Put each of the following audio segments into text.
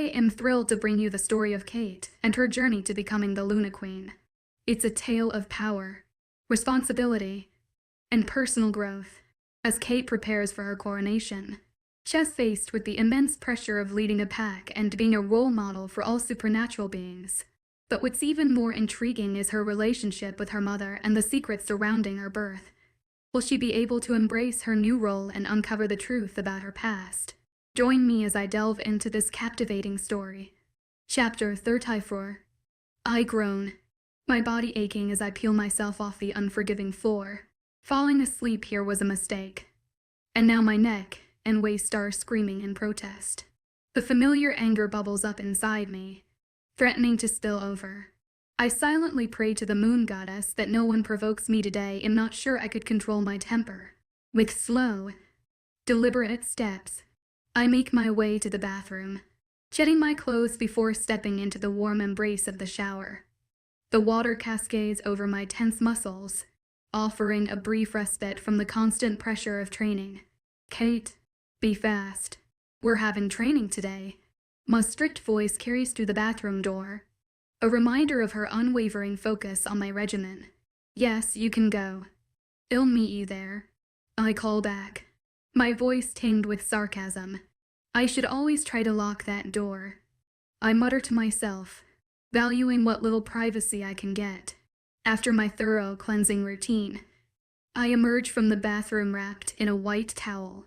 am thrilled to bring you the story of Kate and her journey to becoming the Luna Queen. It's a tale of power, responsibility, and personal growth as Kate prepares for her coronation. She's faced with the immense pressure of leading a pack and being a role model for all supernatural beings. But what's even more intriguing is her relationship with her mother and the secrets surrounding her birth. Will she be able to embrace her new role and uncover the truth about her past? Join me as I delve into this captivating story. Chapter 34. I groan, my body aching as I peel myself off the unforgiving floor. Falling asleep here was a mistake. And now my neck and waist are screaming in protest. The familiar anger bubbles up inside me, threatening to spill over. I silently pray to the moon goddess that no one provokes me today. I'm not sure I could control my temper. With slow, deliberate steps, I make my way to the bathroom, shedding my clothes before stepping into the warm embrace of the shower. The water cascades over my tense muscles, offering a brief respite from the constant pressure of training. Kate, be fast. We're having training today. My strict voice carries through the bathroom door, a reminder of her unwavering focus on my regimen. Yes, you can go. I'll meet you there, I call back, my voice tinged with sarcasm. I should always try to lock that door, I mutter to myself, valuing what little privacy I can get. After my thorough cleansing routine, I emerge from the bathroom wrapped in a white towel.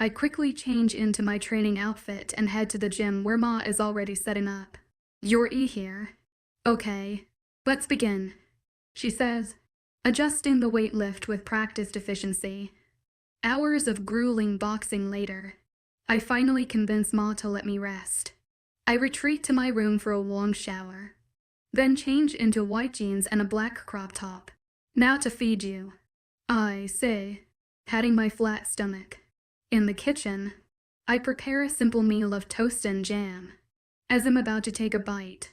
I quickly change into my training outfit and head to the gym where Ma is already setting up. You're here. Okay, let's begin, she says, adjusting the weight lift with practiced efficiency. Hours of grueling boxing later, I finally convince Ma to let me rest. I retreat to my room for a long shower, then change into white jeans and a black crop top. Now to feed you, I say, patting my flat stomach. In the kitchen, I prepare a simple meal of toast and jam. As I'm about to take a bite,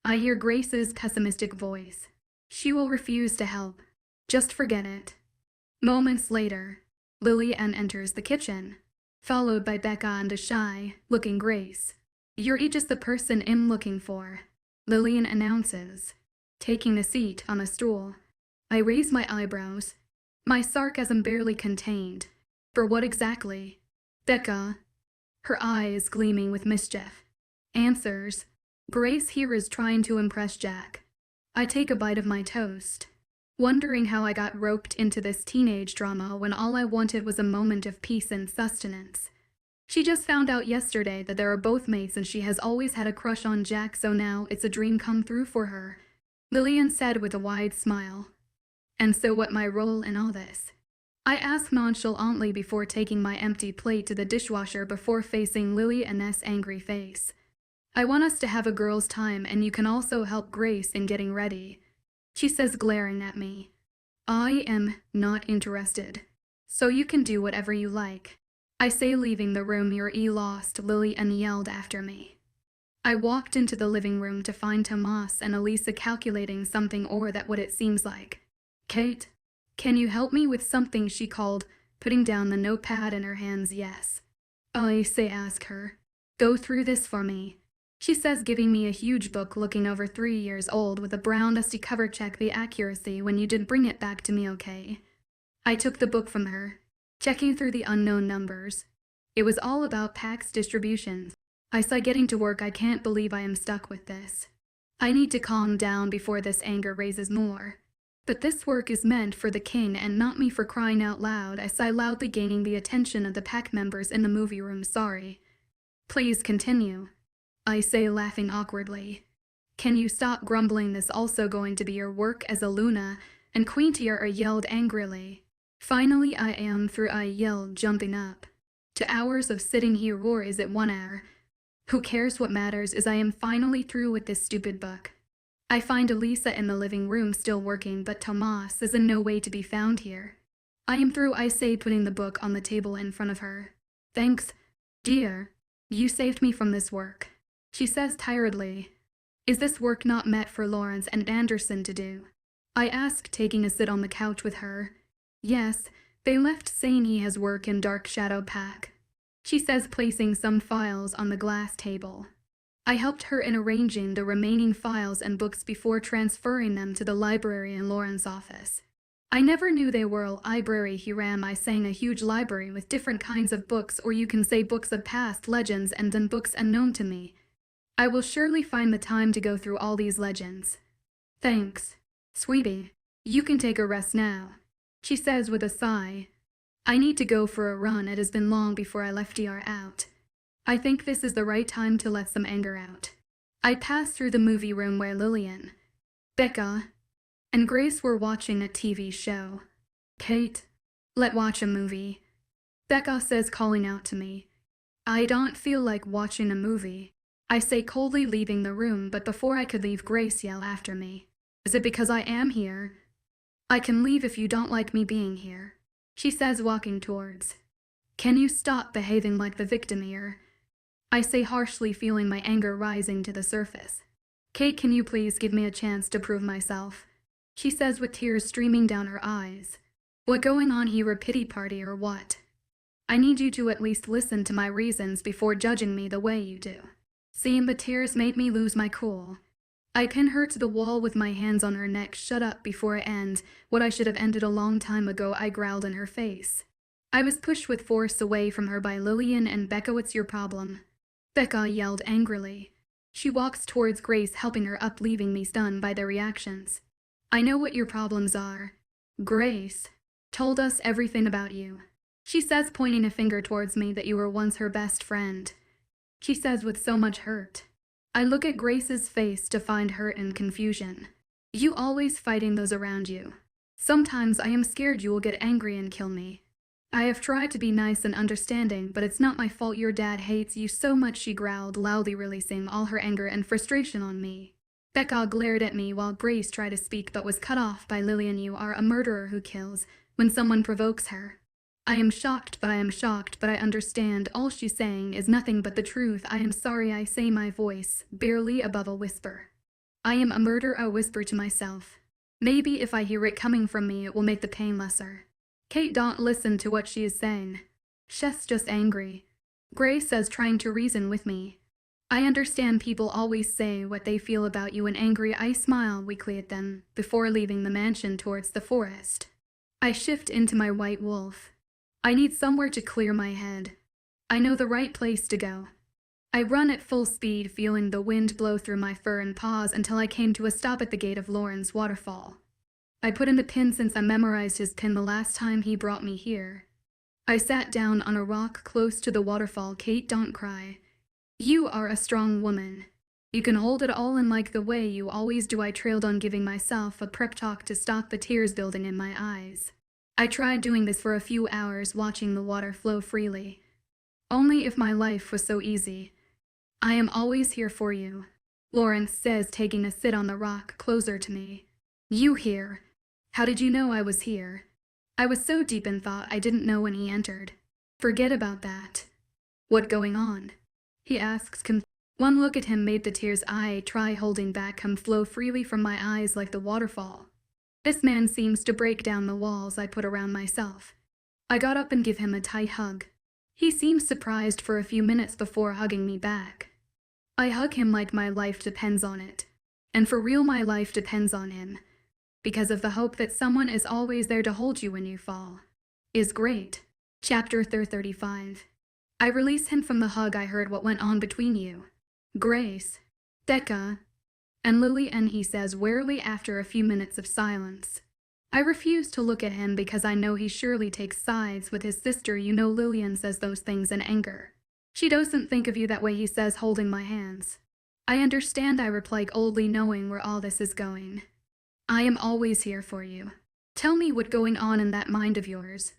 I hear Grace's pessimistic voice. She will refuse to help. Just forget it. Moments later, Lillian enters the kitchen, followed by Becca and a shy-looking Grace. You're just the person I'm looking for, Lillian announces, taking a seat on a stool. I raise my eyebrows, my sarcasm barely contained. For what exactly? Becca, her eyes gleaming with mischief, answers. Grace here is trying to impress Jack. I take a bite of my toast, wondering how I got roped into this teenage drama when all I wanted was a moment of peace and sustenance. She just found out yesterday that they are both mates and she has always had a crush on Jack, so now it's a dream come through for her, Lillian said with a wide smile. And so what my role in all this? I ask nonchalantly before taking my empty plate to the dishwasher before facing Lillian's angry face. I want us to have a girl's time and you can also help Grace in getting ready, she says, glaring at me. I am not interested, so you can do whatever you like, I say, leaving the room. You're lost, Lillian yelled after me. I walked into the living room to find Tomas and Elisa calculating something, or that what it seems like. Kate, can you help me with something, she called, putting down the notepad in her hands. Yes, I say, ask her. Go through this for me, she says, giving me a huge book looking over 3 years old with a brown dusty cover. Check the accuracy when you did bring it back to me, okay? I took the book from her, checking through the unknown numbers. It was all about PAX distributions. I sigh, getting to work. I can't believe I am stuck with this. I need to calm down before this anger raises more. But this work is meant for the king and not me, for crying out loud. I sigh loudly, gaining the attention of the pack members in the movie room. Sorry. Please continue, I say, laughing awkwardly. Can you stop grumbling? This also going to be your work as a Luna and Queen Tiara, yelled angrily. Finally I am through, I yelled, jumping up. To hours of sitting here, or is it 1 hour? Who cares? What matters is I am finally through with this stupid book. I find Elisa in the living room still working, but Tomas is in no way to be found here. I am through, I say, putting the book on the table in front of her. Thanks, dear. You saved me from this work, she says tiredly. Is this work not meant for Lawrence and Anderson to do? I ask, taking a sit on the couch with her. Yes, they left saying he has work in Dark Shadow Pack, she says, placing some files on the glass table. I helped her in arranging the remaining files and books before transferring them to the library in Lauren's office. I never knew they were a library, he ran. I saying a huge library with different kinds of books, or you can say books of past legends and then books unknown to me. I will surely find the time to go through all these legends. Thanks, sweetie. You can take a rest now, she says with a sigh. I need to go for a run. It has been long before I left DR out. I think this is the right time to let some anger out. I passed through the movie room where Lillian, Becca, and Grace were watching a TV show. Kate, let's watch a movie, Becca says, calling out to me. I don't feel like watching a movie, I say coldly, leaving the room, but before I could leave, Grace yelled after me. Is it because I am here? I can leave if you don't like me being here, she says, walking towards. Can you stop behaving like the victim here? I say harshly, feeling my anger rising to the surface. Kate, can you please give me a chance to prove myself? She says with tears streaming down her eyes. What going on here, a pity party or what? I need you to at least listen to my reasons before judging me the way you do. Seeing the tears made me lose my cool. I pinned her to the wall with my hands on her neck. Shut up before I end what I should have ended a long time ago, I growled in her face. I was pushed with force away from her by Lillian and Becca. What's your problem? Becca yelled angrily. She walks towards Grace, helping her up, leaving me stunned by their reactions. I know what your problems are. Grace told us everything about you, she says, pointing a finger towards me, that you were once her best friend, she says with so much hurt. I look at Grace's face to find hurt and confusion. You always fighting those around you. Sometimes I am scared you will get angry and kill me. I have tried to be nice and understanding, but it's not my fault your dad hates you so much, she growled, loudly releasing all her anger and frustration on me. Becca glared at me while Grace tried to speak but was cut off by Lillian. You are a murderer who kills when someone provokes her. I am shocked, but I understand. All she's saying is nothing but the truth. I am sorry, I say, my voice barely above a whisper. I am a murderer, I whisper to myself. Maybe if I hear it coming from me, it will make the pain lesser. Kate, don't listen to what she is saying. She's just angry, Grace says, trying to reason with me. I understand people always say what they feel about you when angry. I smile weakly at them before leaving the mansion towards the forest. I shift into my white wolf. I need somewhere to clear my head. I know the right place to go. I run at full speed, feeling the wind blow through my fur and paws until I came to a stop at the gate of Lauren's waterfall. I put in the pin since I memorized his pin the last time he brought me here. I sat down on a rock close to the waterfall. Kate, don't cry. You are a strong woman. You can hold it all in like the way you always do. I trailed on, giving myself a prep talk to stop the tears building in my eyes. I tried doing this for a few hours, watching the water flow freely. Only if my life was so easy. I am always here for you, Lauren says, taking a sit on the rock closer to me. You here? How did you know I was here? I was so deep in thought I didn't know when he entered. Forget about that. What going on? He asks. One look at him made the tears I try holding back come flow freely from my eyes like the waterfall. This man seems to break down the walls I put around myself. I got up and give him a tight hug. He seems surprised for a few minutes before hugging me back. I hug him like my life depends on it. And for real, my life depends on him. Because of the hope that someone is always there to hold you when you fall. Is great. Chapter 35. I release him from the hug. I heard what went on between you, Grace, Becca, and Lily, and he says wearily after a few minutes of silence. I refuse to look at him because I know he surely takes sides with his sister. You know, Lillian says those things in anger. She doesn't think of you that way, he says, holding my hands. I understand, I reply coldly, knowing where all this is going. I am always here for you. Tell me what's going on in that mind of yours,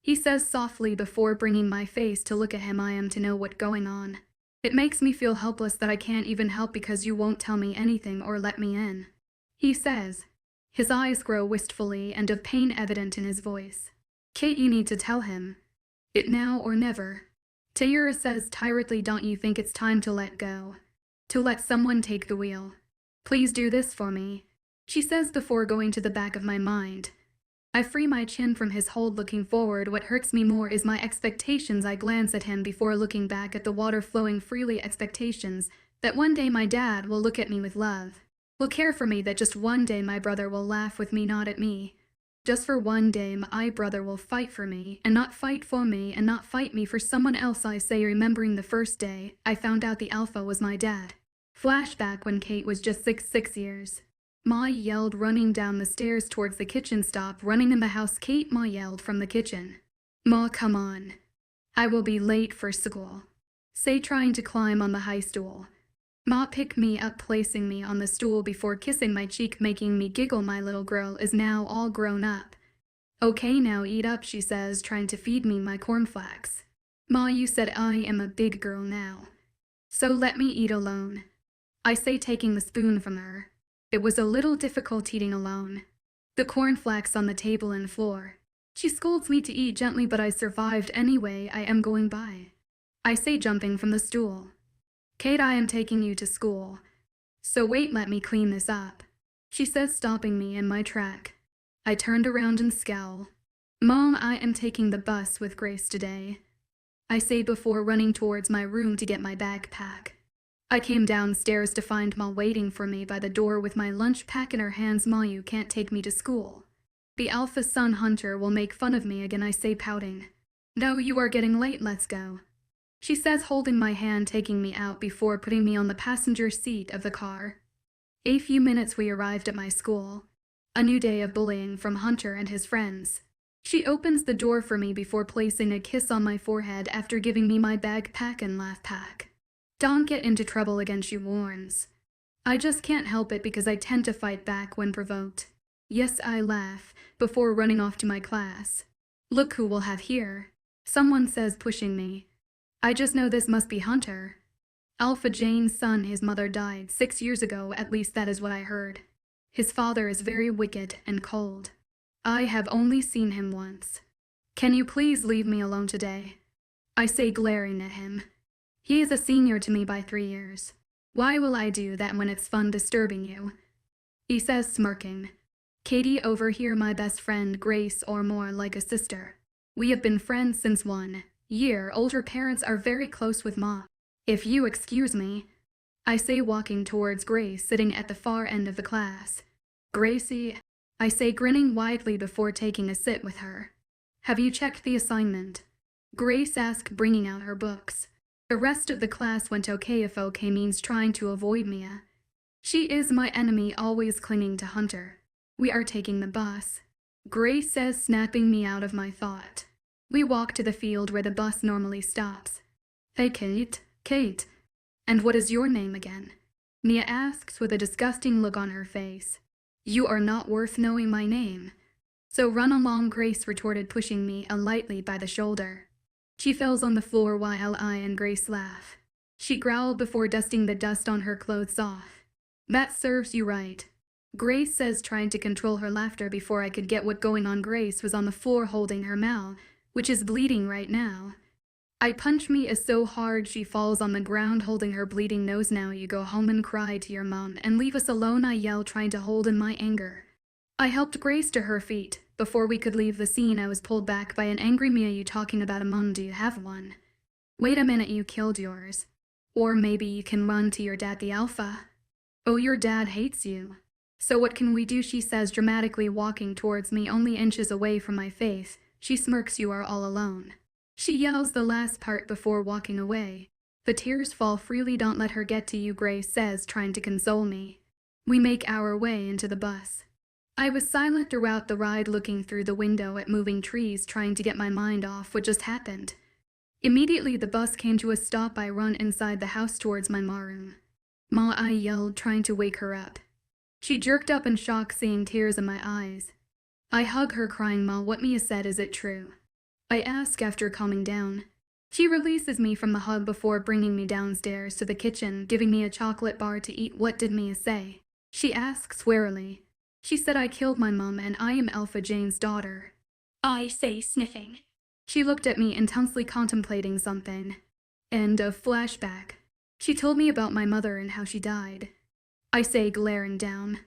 he says softly before bringing my face to look at him. I am to know what's going on. It makes me feel helpless that I can't even help because you won't tell me anything or let me in, he says. His eyes grow wistfully and of pain evident in his voice. Kate, you need to tell him. It now or never. Tayura says tiredly, don't you think it's time to let go? To let someone take the wheel? Please do this for me, she says before going to the back of my mind. I free my chin from his hold, looking forward. What hurts me more is my expectations. I glance at him before looking back at the water flowing freely. Expectations That one day my dad will look at me with love, will care for me, that just one day my brother will laugh with me, not at me. Just for one day my brother will fight for me, and not fight for me, and not fight me for someone else. I say, remembering the first day I found out the alpha was my dad. Flashback when Kate was just 6 years. Ma yelled, running down the stairs towards the kitchen. Stop running in the house, Kate, Ma yelled from the kitchen. Ma, come on. I will be late for school. Say, trying to climb on the high stool. Ma picked me up, placing me on the stool before kissing my cheek, making me giggle. My little girl is now all grown up. Okay, now eat up, she says, trying to feed me my cornflakes. Ma, you said I am a big girl now, so let me eat alone. I say, taking the spoon from her. It was a little difficult eating alone. The cornflakes on the table and floor. She scolds me to eat gently, but I survived anyway. I am going by. I say, jumping from the stool. Kate, I am taking you to school. So wait, let me clean this up, she says, stopping me in my track. I turned around and scowl. Mom, I am taking the bus with Grace today, I say before running towards my room to get my backpack. I came downstairs to find Ma waiting for me by the door with my lunch pack in her hands. Ma, you can't take me to school. The alpha son Hunter will make fun of me again, I say, pouting. No, you are getting late, let's go, she says, holding my hand, taking me out before putting me on the passenger seat of the car. A few minutes we arrived at my school. A new day of bullying from Hunter and his friends. She opens the door for me before placing a kiss on my forehead after giving me my backpack and laugh pack. Don't get into trouble again, she warns. I just can't help it because I tend to fight back when provoked. Yes, I laugh, before running off to my class. Look who we'll have here, someone says, pushing me. I just know this must be Hunter. Alpha Jane's son. His mother died 6 years ago, at least that is what I heard. His father is very wicked and cold. I have only seen him once. Can you please leave me alone today, I say, glaring at him. He is a senior to me by 3 years. Why will I do that when it's fun disturbing you? He says, smirking. Katie over here, my best friend Grace, or more like a sister. We have been friends since 1 year. Older parents are very close with Ma. If you excuse me, I say, walking towards Grace sitting at the far end of the class. Gracie, I say, grinning widely before taking a sit with her. Have you checked the assignment? Grace asked, bringing out her books. The rest of the class went okay, if okay means trying to avoid Mia. She is my enemy, always clinging to Hunter. We are taking the bus, Grace says, snapping me out of my thought. We walk to the field where the bus normally stops. Hey, Kate. And what is your name again? Mia asks with a disgusting look on her face. You are not worth knowing my name. So run along, Grace retorted, pushing me lightly by the shoulder. She falls on the floor while I and Grace laugh. She growled before dusting the dust on her clothes off. That serves you right, Grace says, trying to control her laughter. Before I could get what going on, Grace was on the floor holding her mouth, which is bleeding right now. I punch Mia so hard she falls on the ground holding her bleeding nose. Now you go home and cry to your mom and leave us alone, I yell, trying to hold in my anger. I helped Grace to her feet. Before we could leave the scene, I was pulled back by an angry Mia. You talking about a mom? Do you have one? Wait a minute, you killed yours. Or maybe you can run to your dad, the alpha. Oh, your dad hates you. So what can we do? She says, dramatically walking towards me, only inches away from my face. She smirks. You are all alone. She yells the last part before walking away. The tears fall freely. Don't let her get to you, Grace says, trying to console me. We make our way into the bus. I was silent throughout the ride, looking through the window at moving trees, trying to get my mind off what just happened. Immediately the bus came to a stop. I run inside the house towards my ma room. Ma, I yelled, trying to wake her up. She jerked up in shock, seeing tears in my eyes. I hug her, crying, Ma, what Mia said, is it true? I ask after calming down. She releases me from the hug before bringing me downstairs to the kitchen, giving me a chocolate bar to eat. What did Mia say? She asks warily. She said I killed my mom and I am Alpha Jane's daughter. I say, sniffing. She looked at me intensely, contemplating something. End of flashback. She told me about my mother and how she died. I say, glaring down.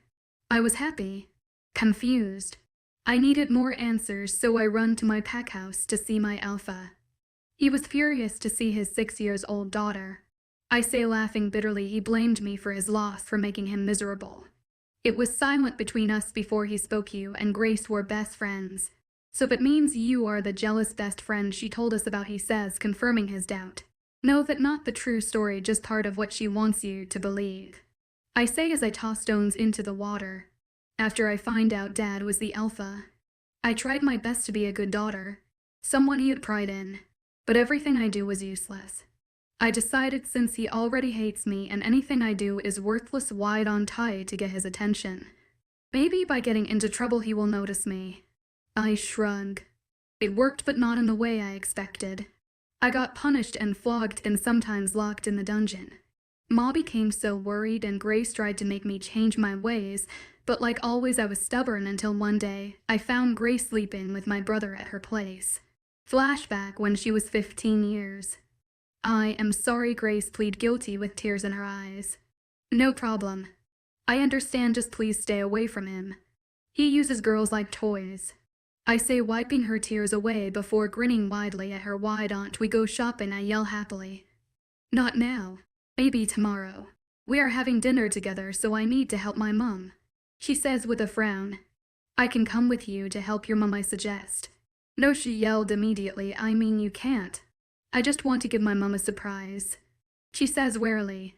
I was happy, confused. I needed more answers, so I run to my pack house to see my alpha. He was furious to see his 6-year-old daughter. I say, laughing bitterly. He blamed me for his loss, for making him miserable. It was silent between us before he spoke. You and Grace were best friends. So if it means you are the jealous best friend she told us about, he says, confirming his doubt. No, that not the true story, just part of what she wants you to believe. I say as I toss stones into the water. After I find out Dad was the alpha. I tried my best to be a good daughter, someone he had pride in, but everything I do was useless. I decided since he already hates me and anything I do is worthless, why on tie to get his attention? Maybe by getting into trouble he will notice me. I shrug. It worked, but not in the way I expected. I got punished and flogged and sometimes locked in the dungeon. Ma became so worried and Grace tried to make me change my ways, but like always I was stubborn until one day I found Grace sleeping with my brother at her place. Flashback when she was 15 years. I am sorry, Grace pleaded guilty with tears in her eyes. No problem. I understand, just please stay away from him. He uses girls like toys. I say, wiping her tears away before grinning widely at her. Why don't we go shopping? I yell happily. Not now. Maybe tomorrow. We are having dinner together, so I need to help my mum. She says with a frown. I can come with you to help your mum, I suggest. No, she yelled immediately. I mean, you can't. I just want to give my mum a surprise. She says warily.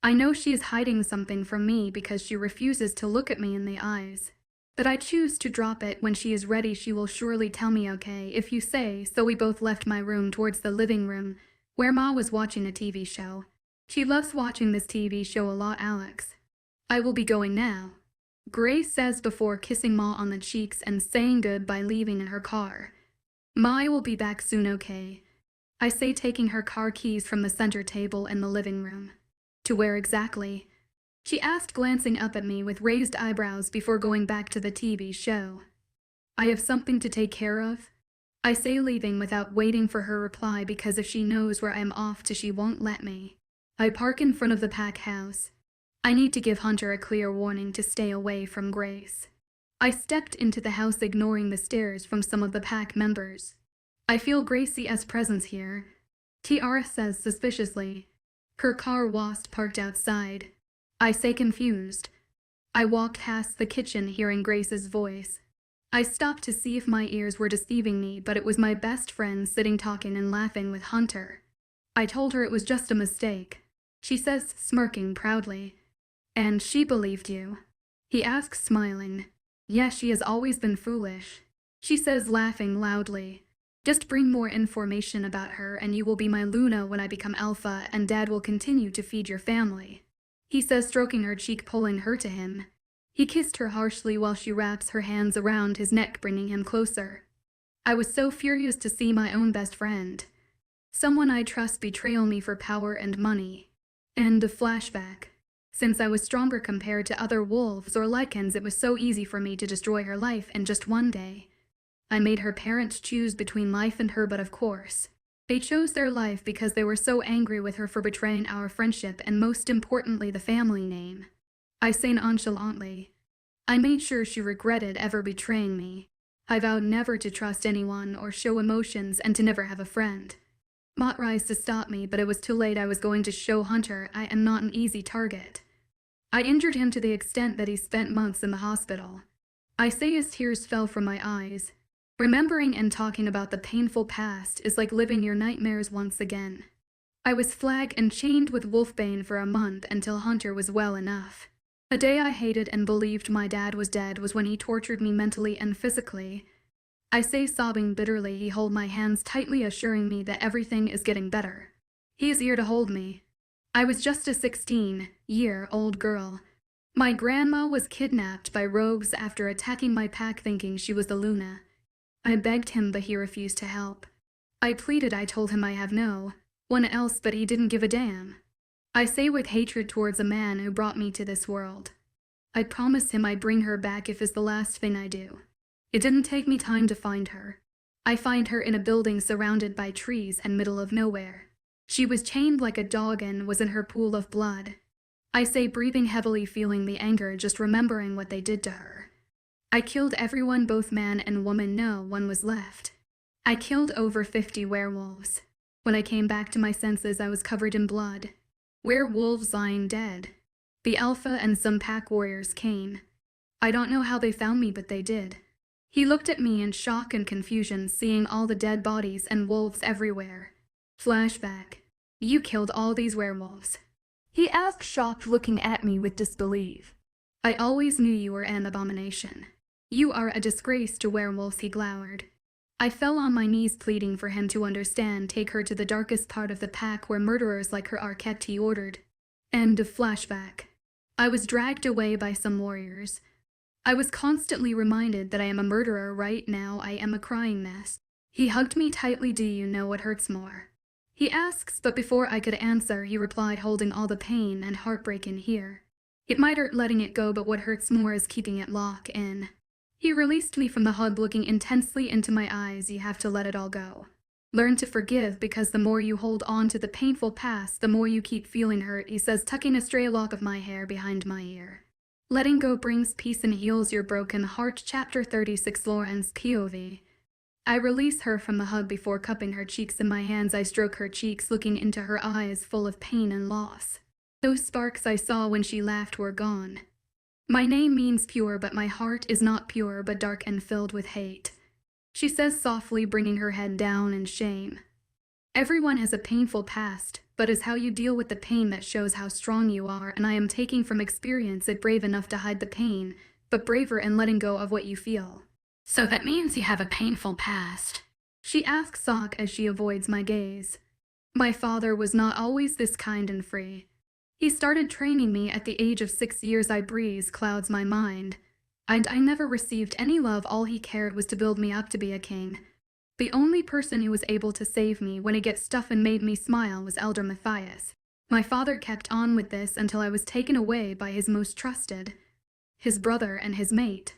I know she is hiding something from me because she refuses to look at me in the eyes. But I choose to drop it. When she is ready, she will surely tell me, okay, if you say so. We both left my room towards the living room, where Ma was watching a TV show. She loves watching this TV show a lot, Alex. I will be going now, Grace says before kissing Ma on the cheeks and saying goodbye, leaving in her car. Ma, I will be back soon, okay? I say, taking her car keys from the center table in the living room. To where exactly? She asked, glancing up at me with raised eyebrows before going back to the TV show. I have something to take care of. I say, leaving without waiting for her reply, because if she knows where I am off to, she won't let me. I park in front of the pack house. I need to give Hunter a clear warning to stay away from Grace. I stepped into the house, ignoring the stares from some of the pack members. I feel Gracie's presence here, Tiara says suspiciously. Her car was parked outside. I say, confused. I walked past the kitchen, hearing Grace's voice. I stopped to see if my ears were deceiving me, but it was my best friend sitting talking and laughing with Hunter. I told her it was just a mistake. She says, smirking proudly. And she believed you? He asks, smiling. Yes, she has always been foolish. She says, laughing loudly. Just bring more information about her and you will be my Luna when I become alpha, and Dad will continue to feed your family. He says, stroking her cheek, pulling her to him. He kissed her harshly while she wraps her hands around his neck, bringing him closer. I was so furious to see my own best friend, someone I trust, betrayal me for power and money. End of flashback. Since I was stronger compared to other wolves or lichens, it was so easy for me to destroy her life in just one day. I made her parents choose between life and her, but of course, they chose their life because they were so angry with her for betraying our friendship and, most importantly, the family name. I say nonchalantly. I made sure she regretted ever betraying me. I vowed never to trust anyone or show emotions and to never have a friend. Mott tries to stop me, but it was too late. I was going to show Hunter I am not an easy target. I injured him to the extent that he spent months in the hospital. I say as tears fell from my eyes. Remembering and talking about the painful past is like living your nightmares once again. I was flagged and chained with Wolfbane for a month until Hunter was well enough. A day I hated and believed my dad was dead was when he tortured me mentally and physically. I say, sobbing bitterly. He held my hands tightly, assuring me that everything is getting better. He is here to hold me. I was just a 16-year-old girl. My grandma was kidnapped by rogues after attacking my pack, thinking she was the Luna. I begged him, but he refused to help. I pleaded. I told him I have no one else, but he didn't give a damn. I say, with hatred towards a man who brought me to this world. I promised him I'd bring her back if it's the last thing I do. It didn't take me time to find her. I find her in a building surrounded by trees and middle of nowhere. She was chained like a dog and was in her pool of blood. I say, breathing heavily, feeling the anger just remembering what they did to her. I killed everyone, both man and woman, no one was left. I killed over 50 werewolves. When I came back to my senses, I was covered in blood. Werewolves lying dead. The Alpha and some pack warriors came. I don't know how they found me, but they did. He looked at me in shock and confusion, seeing all the dead bodies and wolves everywhere. Flashback. You killed all these werewolves? He asked, shocked, looking at me with disbelief. I always knew you were an abomination. You are a disgrace to werewolves, he glowered. I fell on my knees pleading for him to understand, take her to the darkest part of the pack where murderers like her are kept, he ordered. End of flashback. I was dragged away by some warriors. I was constantly reminded that I am a murderer. Right now I am a crying mess. He hugged me tightly. Do you know what hurts more? He asks, but before I could answer, he replied, holding all the pain and heartbreak in here. It might hurt letting it go, but what hurts more is keeping it locked in. He released me from the hug, looking intensely into my eyes. You have to let it all go. Learn to forgive, because the more you hold on to the painful past, the more you keep feeling hurt, he says, tucking a stray lock of my hair behind my ear. Letting go brings peace and heals your broken heart. Chapter 36. Lauren's POV. I release her from the hug before cupping her cheeks in my hands. I stroke her cheeks, looking into her eyes full of pain and loss. Those sparks I saw when she laughed were gone. My name means pure, but my heart is not pure, but dark and filled with hate. She says softly, bringing her head down in shame. Everyone has a painful past, but it's how you deal with the pain that shows how strong you are, and I am taking from experience it brave enough to hide the pain, but braver in letting go of what you feel. So that means you have a painful past? She asks Sock as she avoids my gaze. My father was not always this kind and free. He started training me at the age of 6 years. I breeze clouds my mind. And I never received any love. All he cared was to build me up to be a king. The only person who was able to save me when it gets tough and made me smile was Elder Matthias. My father kept on with this until I was taken away by his most trusted, his brother and his mate.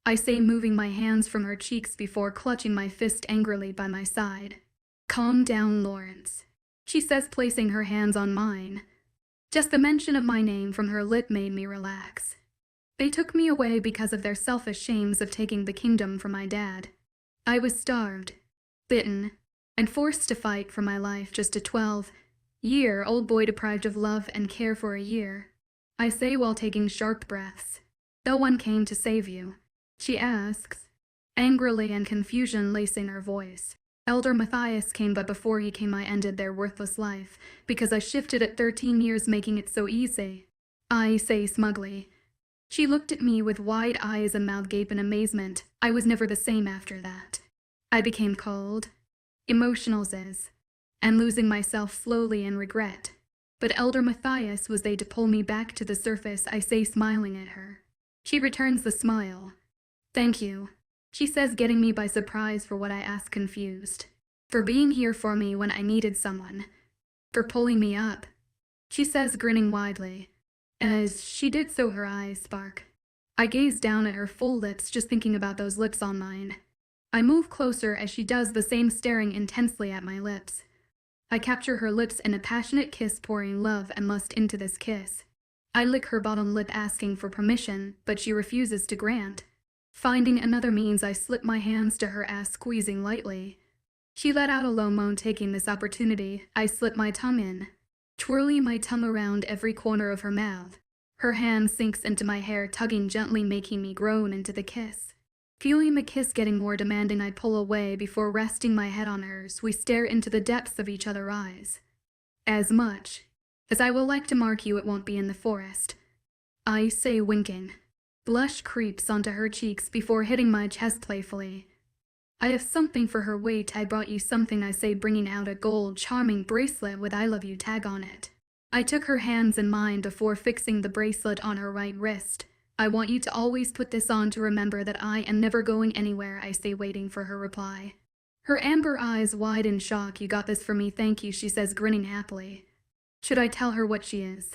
I say, moving my hands from her cheeks before clutching my fist angrily by my side. Calm down, Lawrence, she says, placing her hands on mine. Just the mention of my name from her lip made me relax. They took me away because of their selfish shames of taking the kingdom from my dad. I was starved, bitten, and forced to fight for my life, just a 12-year-old boy deprived of love and care for a year. I say while taking sharp breaths. No one came to save you, she asks, angrily and confusion lacing her voice. Elder Matthias came, but before he came I ended their worthless life, because I shifted at 13 years, making it so easy. I say smugly. She looked at me with wide eyes and mouth gape in amazement. I was never the same after that. I became cold, emotional, and losing myself slowly in regret. But Elder Matthias was there to pull me back to the surface, I say, smiling at her. She returns the smile. Thank you, she says, getting me by surprise for what I ask, confused. For being here for me when I needed someone. For pulling me up, she says, grinning widely. As she did so, her eyes spark. I gaze down at her full lips, just thinking about those lips on mine. I move closer as she does the same, staring intensely at my lips. I capture her lips in a passionate kiss, pouring love and lust into this kiss. I lick her bottom lip, asking for permission, but she refuses to grant. Finding another means, I slip my hands to her ass, squeezing lightly. She let out a low moan. Taking this opportunity, I slip my tongue in, twirling my tongue around every corner of her mouth. Her hand sinks into my hair, tugging gently, making me groan into the kiss. Feeling the kiss getting more demanding, I pull away before resting my head on hers. We stare into the depths of each other's eyes. As much as I will like to mark you, it won't be in the forest, I say, winking. Blush creeps onto her cheeks before hitting my chest playfully. I have something for her. Wait, I brought you something, I say, bringing out a gold charming bracelet with I love you tag on it. I took her hands in mine before fixing the bracelet on her right wrist. I want you to always put this on to remember that I am never going anywhere, I say, waiting for her reply. Her amber eyes wide in shock. You got this for me, thank you, she says, grinning happily. Should I tell her what she is?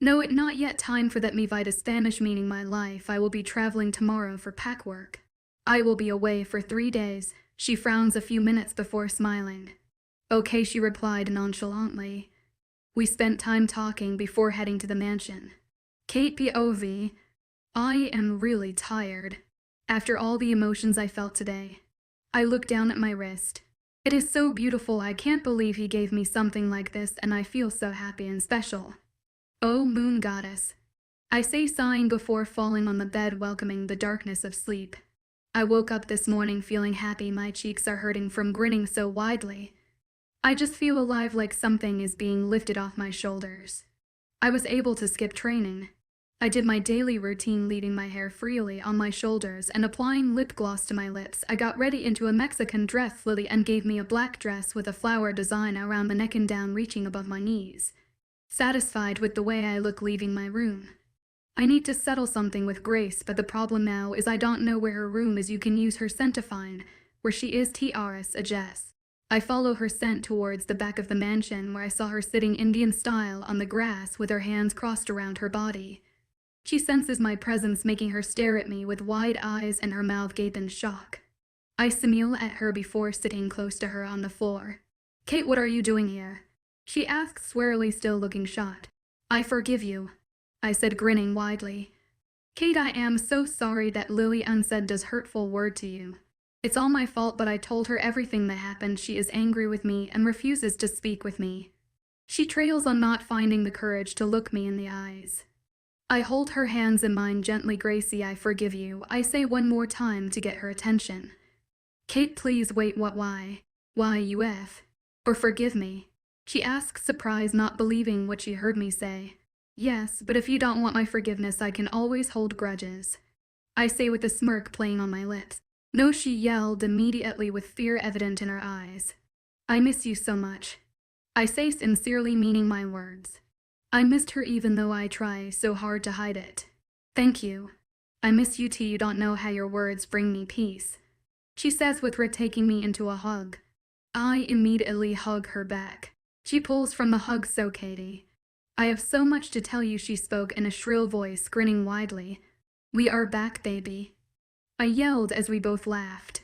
No, it not yet time for that. Mi vida Spanish, meaning my life. I will be traveling tomorrow for pack work. I will be away for 3 days. She frowns a few minutes before smiling. Okay, she replied nonchalantly. We spent time talking before heading to the mansion. Kate POV. I am really tired. After all the emotions I felt today. I look down at my wrist. It is so beautiful. I can't believe he gave me something like this, and I feel so happy and special. Oh, moon goddess. I say, sighing before falling on the bed, welcoming the darkness of sleep. I woke up this morning feeling happy. My cheeks are hurting from grinning so widely. I just feel alive, like something is being lifted off my shoulders. I was able to skip training. I did my daily routine, leading my hair freely on my shoulders and applying lip gloss to my lips. I got ready into a Mexican dress. Lillian gave me a black dress with a flower design around the neck and down, reaching above my knees. Satisfied with the way I look, leaving my room. I need to settle something with Grace, but the problem now is I don't know where her room is. You can use her scent to find where she is. TRS a Jess. I follow her scent towards the back of the mansion, where I saw her sitting Indian style on the grass with her hands crossed around her body. She senses my presence, making her stare at me with wide eyes and her mouth gape in shock. I smile at her before sitting close to her on the floor. Kate, what are you doing here? She asks, warily, still looking shocked. I forgive you, I said, grinning widely. Kate, I am so sorry that Lillian said those hurtful words to you. It's all my fault, but I told her everything that happened. She is angry with me and refuses to speak with me. She trails on, not finding the courage to look me in the eyes. I hold her hands in mine gently. Gracie, I forgive you, I say one more time to get her attention. Kate, please wait. What? Why? Why you or forgive me? She asks, surprised, not believing what she heard me say. Yes, but if you don't want my forgiveness, I can always hold grudges, I say with a smirk playing on my lips. No, she yelled immediately with fear evident in her eyes. I miss you so much, I say, sincerely meaning my words. I missed her even though I try so hard to hide it. Thank you. I miss you too. You don't know how your words bring me peace, she says with her, taking me into a hug. I immediately hug her back. She pulls from the hug. So Katie, I have so much to tell you, she spoke in a shrill voice, grinning widely. We are back, baby, I yelled as we both laughed.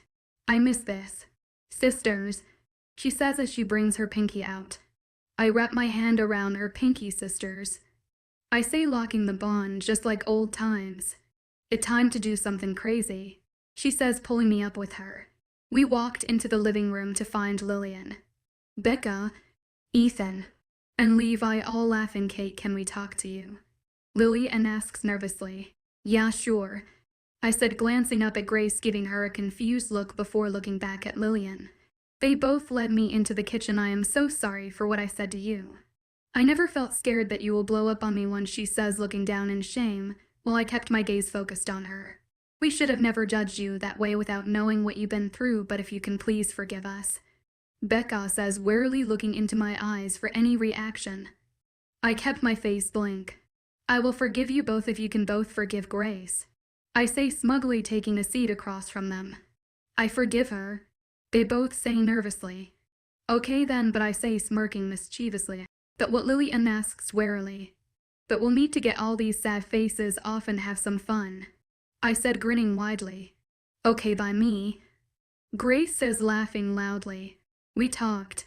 I miss this. Sisters, she says as she brings her pinky out. I wrap my hand around her pinky. Sisters, I say, locking the bond just like old times. It's time to do something crazy, she says, pulling me up with her. We walked into the living room to find Lillian, Becca, Ethan, and Levi all laughing. Kate, can we talk to you? Lillian asks nervously. Yeah, sure, I said, glancing up at Grace, giving her a confused look before looking back at Lillian. They both led me into the kitchen. I am so sorry for what I said to you. I never felt scared that you will blow up on me once, she says, looking down in shame, while I kept my gaze focused on her. We should have never judged you that way without knowing what you've been through, but if you can please forgive us, Becca says, warily looking into my eyes for any reaction. I kept my face blank. I will forgive you both if you can both forgive Grace, I say, smugly taking a seat across from them. I forgive her, they both say nervously. Okay then, but I say, smirking mischievously. But what? Lillian asks warily. But we'll need to get all these sad faces off and have some fun, I said, grinning widely. Okay by me, Grace says, laughing loudly. We talked,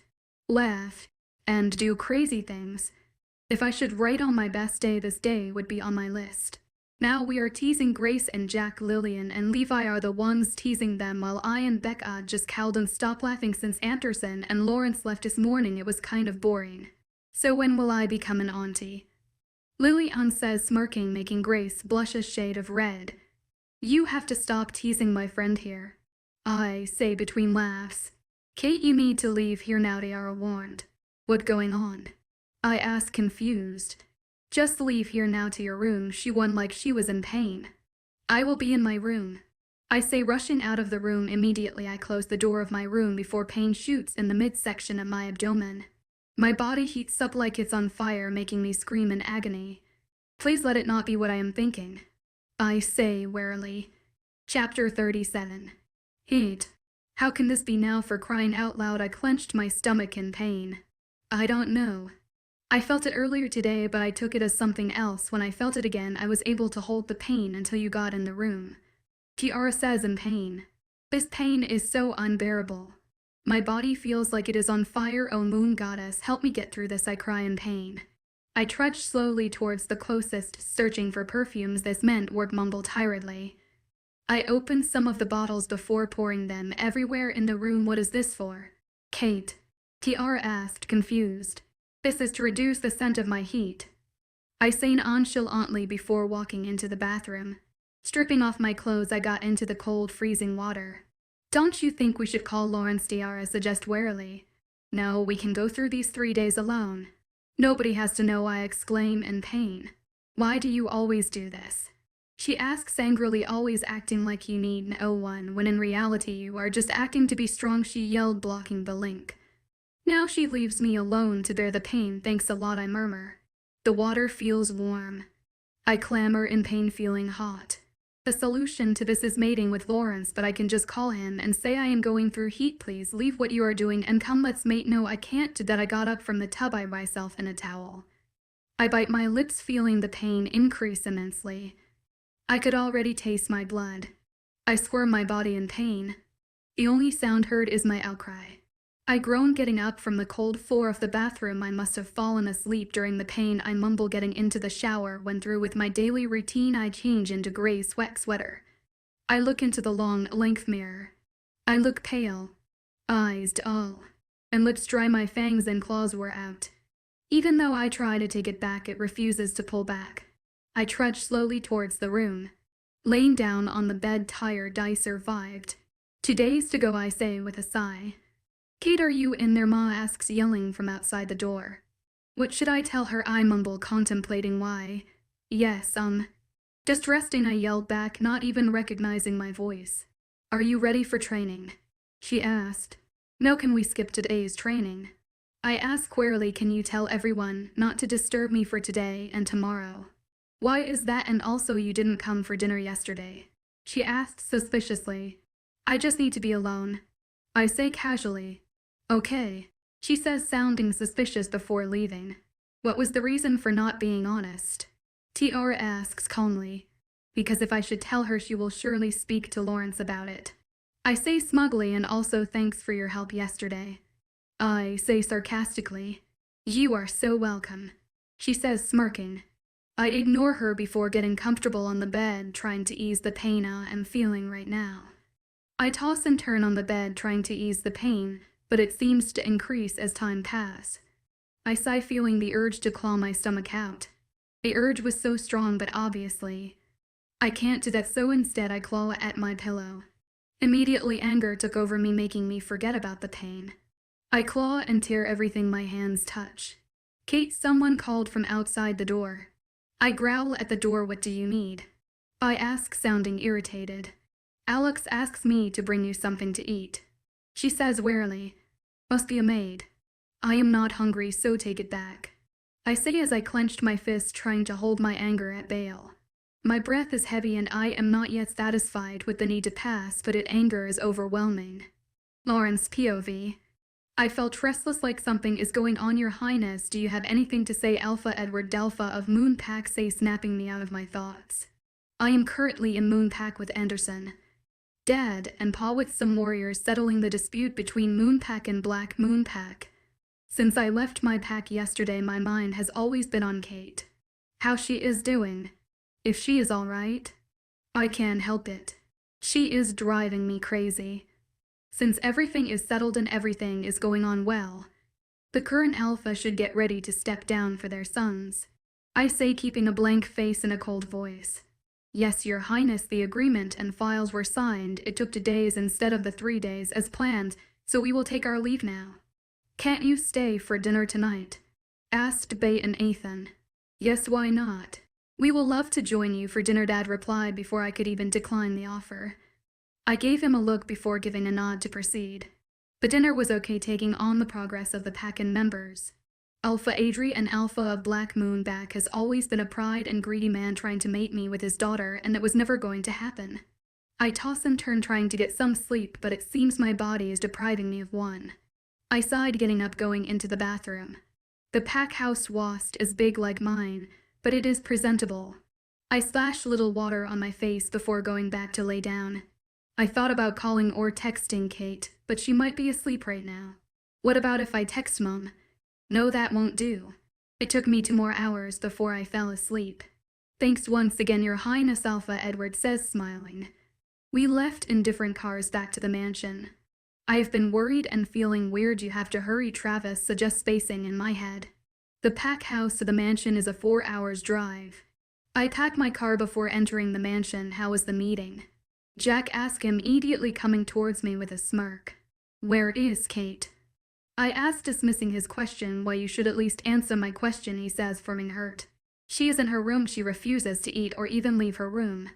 laugh, and do crazy things. If I should write on my best day, this day would be on my list. Now we are teasing Grace and Jack. Lillian and Levi are the ones teasing them, while I and Becca just cowed and stopped laughing. Since Anderson and Lawrence left this morning, it was kind of boring. So when will I become an auntie? Lillian says, smirking, making Grace blush a shade of red. You have to stop teasing my friend here, I say between laughs. Kate, you need to leave here now, they are warned. What going on? I ask, confused. Just leave here now to your room, she won like she was in pain. I will be in my room, I say, rushing out of the room. Immediately I close the door of my room before pain shoots in the midsection of my abdomen. My body heats up like it's on fire, making me scream in agony. Please let it not be what I am thinking, I say warily. Chapter 37. Heat. How can this be now, for crying out loud? I clenched my stomach in pain. I don't know. I felt it earlier today, but I took it as something else. When I felt it again, I was able to hold the pain until you got in the room. Tiara says in pain. This pain is so unbearable. My body feels like it is on fire. Oh, moon goddess, help me get through this, I cry in pain. I trudged slowly towards the closest, searching for perfumes this meant, Ward mumbled tiredly. I opened some of the bottles before pouring them everywhere in the room. What is this for? Kate. TR asked, confused. This is to reduce the scent of my heat. I say nonchalantly before walking into the bathroom. Stripping off my clothes, I got into the cold, freezing water. Don't you think we should call Lawrence? Tiara suggest warily. No, we can go through these 3 days alone. Nobody has to know, I exclaim in pain. Why do you always do this? She asks angrily, always acting like you need no one, when in reality you are just acting to be strong, she yelled, blocking the link. Now she leaves me alone to bear the pain. Thanks a lot, I murmur. The water feels warm. I clamor in pain, feeling hot. The solution to this is mating with Lawrence, but I can just call him and say I am going through heat. Please leave what you are doing and come, let's mate. No, I can't do that. I got up from the tub, I myself in a towel. I bite my lips, feeling the pain increase immensely. I could already taste my blood. I squirm my body in pain. The only sound heard is my outcry. I groan, getting up from the cold floor of the bathroom. I must have fallen asleep during the pain. I mumble, getting into the shower. When through with my daily routine, I change into gray sweater. I look into the long, length mirror. I look pale, eyes dull, and lips dry. My fangs and claws were out. Even though I try to take it back, it refuses to pull back. I trudge slowly towards the room. Laying down on the bed, tired, I survived. 2 days to go, I say with a sigh. Kate, are you in there? Ma asks, yelling from outside the door. What should I tell her? I mumble, contemplating why. Yes, just resting, I yelled back, not even recognizing my voice. Are you ready for training? She asked. No, can we skip today's training? I ask wearily, can you tell everyone not to disturb me for today and tomorrow? Why is that? And also, you didn't come for dinner yesterday? She asked suspiciously. I just need to be alone. I say casually. Okay, she says, sounding suspicious before leaving. What was the reason for not being honest? TR asks calmly. Because if I should tell her, she will surely speak to Lawrence about it. I say smugly, and also thanks for your help yesterday. I say sarcastically. You are so welcome, she says, smirking. I ignore her before getting comfortable on the bed, trying to ease the pain I am feeling right now. I toss and turn on the bed, trying to ease the pain, but it seems to increase as time passes. I sigh, feeling the urge to claw my stomach out. The urge was so strong, but obviously I can't do that, so instead I claw at my pillow. Immediately anger took over me, making me forget about the pain. I claw and tear everything my hands touch. Kate, someone called from outside the door. I growl at the door. What do you need? I ask, sounding irritated. Alex asks me to bring you something to eat, she says warily. Must be a maid. I am not hungry, so take it back, I say as I clenched my fist, trying to hold my anger at bay. My breath is heavy and I am not yet satisfied with the need to pass, but anger is overwhelming. Lawrence POV. I felt restless, like something is going on. Your Highness, do you have anything to say? Alpha Edward Delpha of Moonpack say, snapping me out of my thoughts. I am currently in Moonpack with Anderson, Dad, and Pa, with some warriors settling the dispute between Moonpack and Black Moonpack. Since I left my pack yesterday, my mind has always been on Kate. How she is doing. If she is all right. I can't help it. She is driving me crazy. Since everything is settled and everything is going on well, the current alpha should get ready to step down for their sons, I say, keeping a blank face and a cold voice. Yes, Your Highness, the agreement and files were signed. It took 2 days instead of the 3 days as planned, so we will take our leave now. Can't you stay for dinner tonight? Asked Bay and Ethan. Yes, why not? We will love to join you for dinner, Dad replied before I could even decline the offer. I gave him a look before giving a nod to proceed. The dinner was okay, taking on the progress of the pack and members. Alpha Adri and Alpha of Black Moonback has always been a pride and greedy man trying to mate me with his daughter, and it was never going to happen. I toss and turn trying to get some sleep, but it seems my body is depriving me of one. I sighed, getting up, going into the bathroom. The pack house wasp is big like mine, but it is presentable. I splashed little water on my face before going back to lay down. I thought about calling or texting Kate, but she might be asleep right now. What about if I text Mom? No, that won't do. It took me 2 more hours before I fell asleep. Thanks once again, Your Highness, Alpha Edward says, smiling. We left in different cars back to the mansion. I have been worried and feeling weird. You have to hurry, Travis suggests, spacing in my head. The pack house to the mansion is a 4 hours drive. I pack my car before entering the mansion. How was the meeting? Jack asks him, immediately coming towards me with a smirk. Where is Kate? I ask, dismissing his question. Why, you should at least answer my question, he says, forming hurt. She is in her room. She refuses to eat or even leave her room.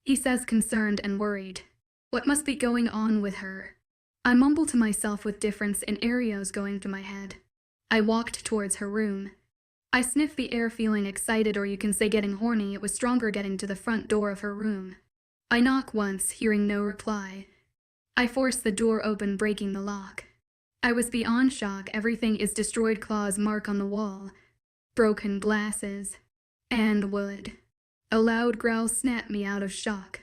He says, concerned and worried. What must be going on with her? I mumble to myself with difference in areas going through my head. I walked towards her room. I sniffed the air, feeling excited, or you can say getting horny. It was stronger getting to the front door of her room. I knock once, hearing no reply. I force the door open, breaking the lock. I was beyond shock. Everything is destroyed. Claws mark on the wall. Broken glasses. And wood. A loud growl snapped me out of shock.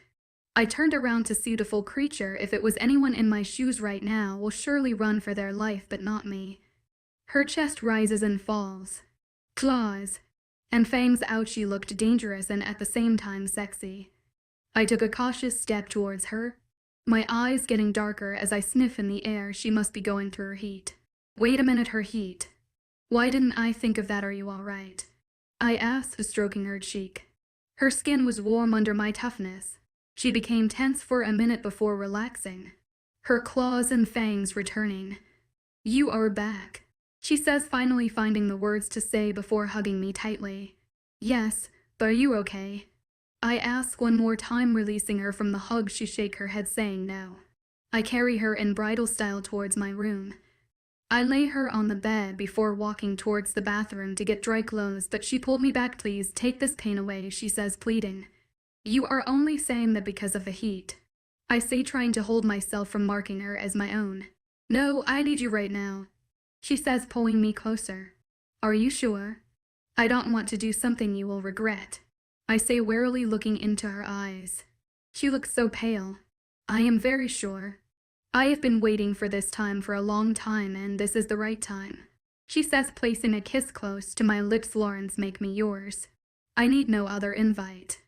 I turned around to see the full creature. If it was anyone in my shoes right now, will surely run for their life, but not me. Her chest rises and falls. Claws and fangs out. She looked dangerous and at the same time sexy. I took a cautious step towards her, my eyes getting darker as I sniff in the air. She must be going through her heat. Wait a minute, her heat. Why didn't I think of that? Are you all right? I asked, stroking her cheek. Her skin was warm under my toughness. She became tense for a minute before relaxing, her claws and fangs returning. You are back, she says, finally finding the words to say before hugging me tightly. Yes, but are you okay? I ask one more time, releasing her from the hug. She shakes her head, saying no. I carry her in bridal style towards my room. I lay her on the bed before walking towards the bathroom to get dry clothes, but she pulled me back. Please take this pain away, she says, pleading. You are only saying that because of the heat, I say, trying to hold myself from marking her as my own. No, I need you right now, she says, pulling me closer. Are you sure? I don't want to do something you will regret, I say, warily looking into her eyes. She looks so pale. I am very sure. I have been waiting for this time for a long time, and this is the right time, she says, placing a kiss close to my lips. Lawrence, make me yours. I need no other invite.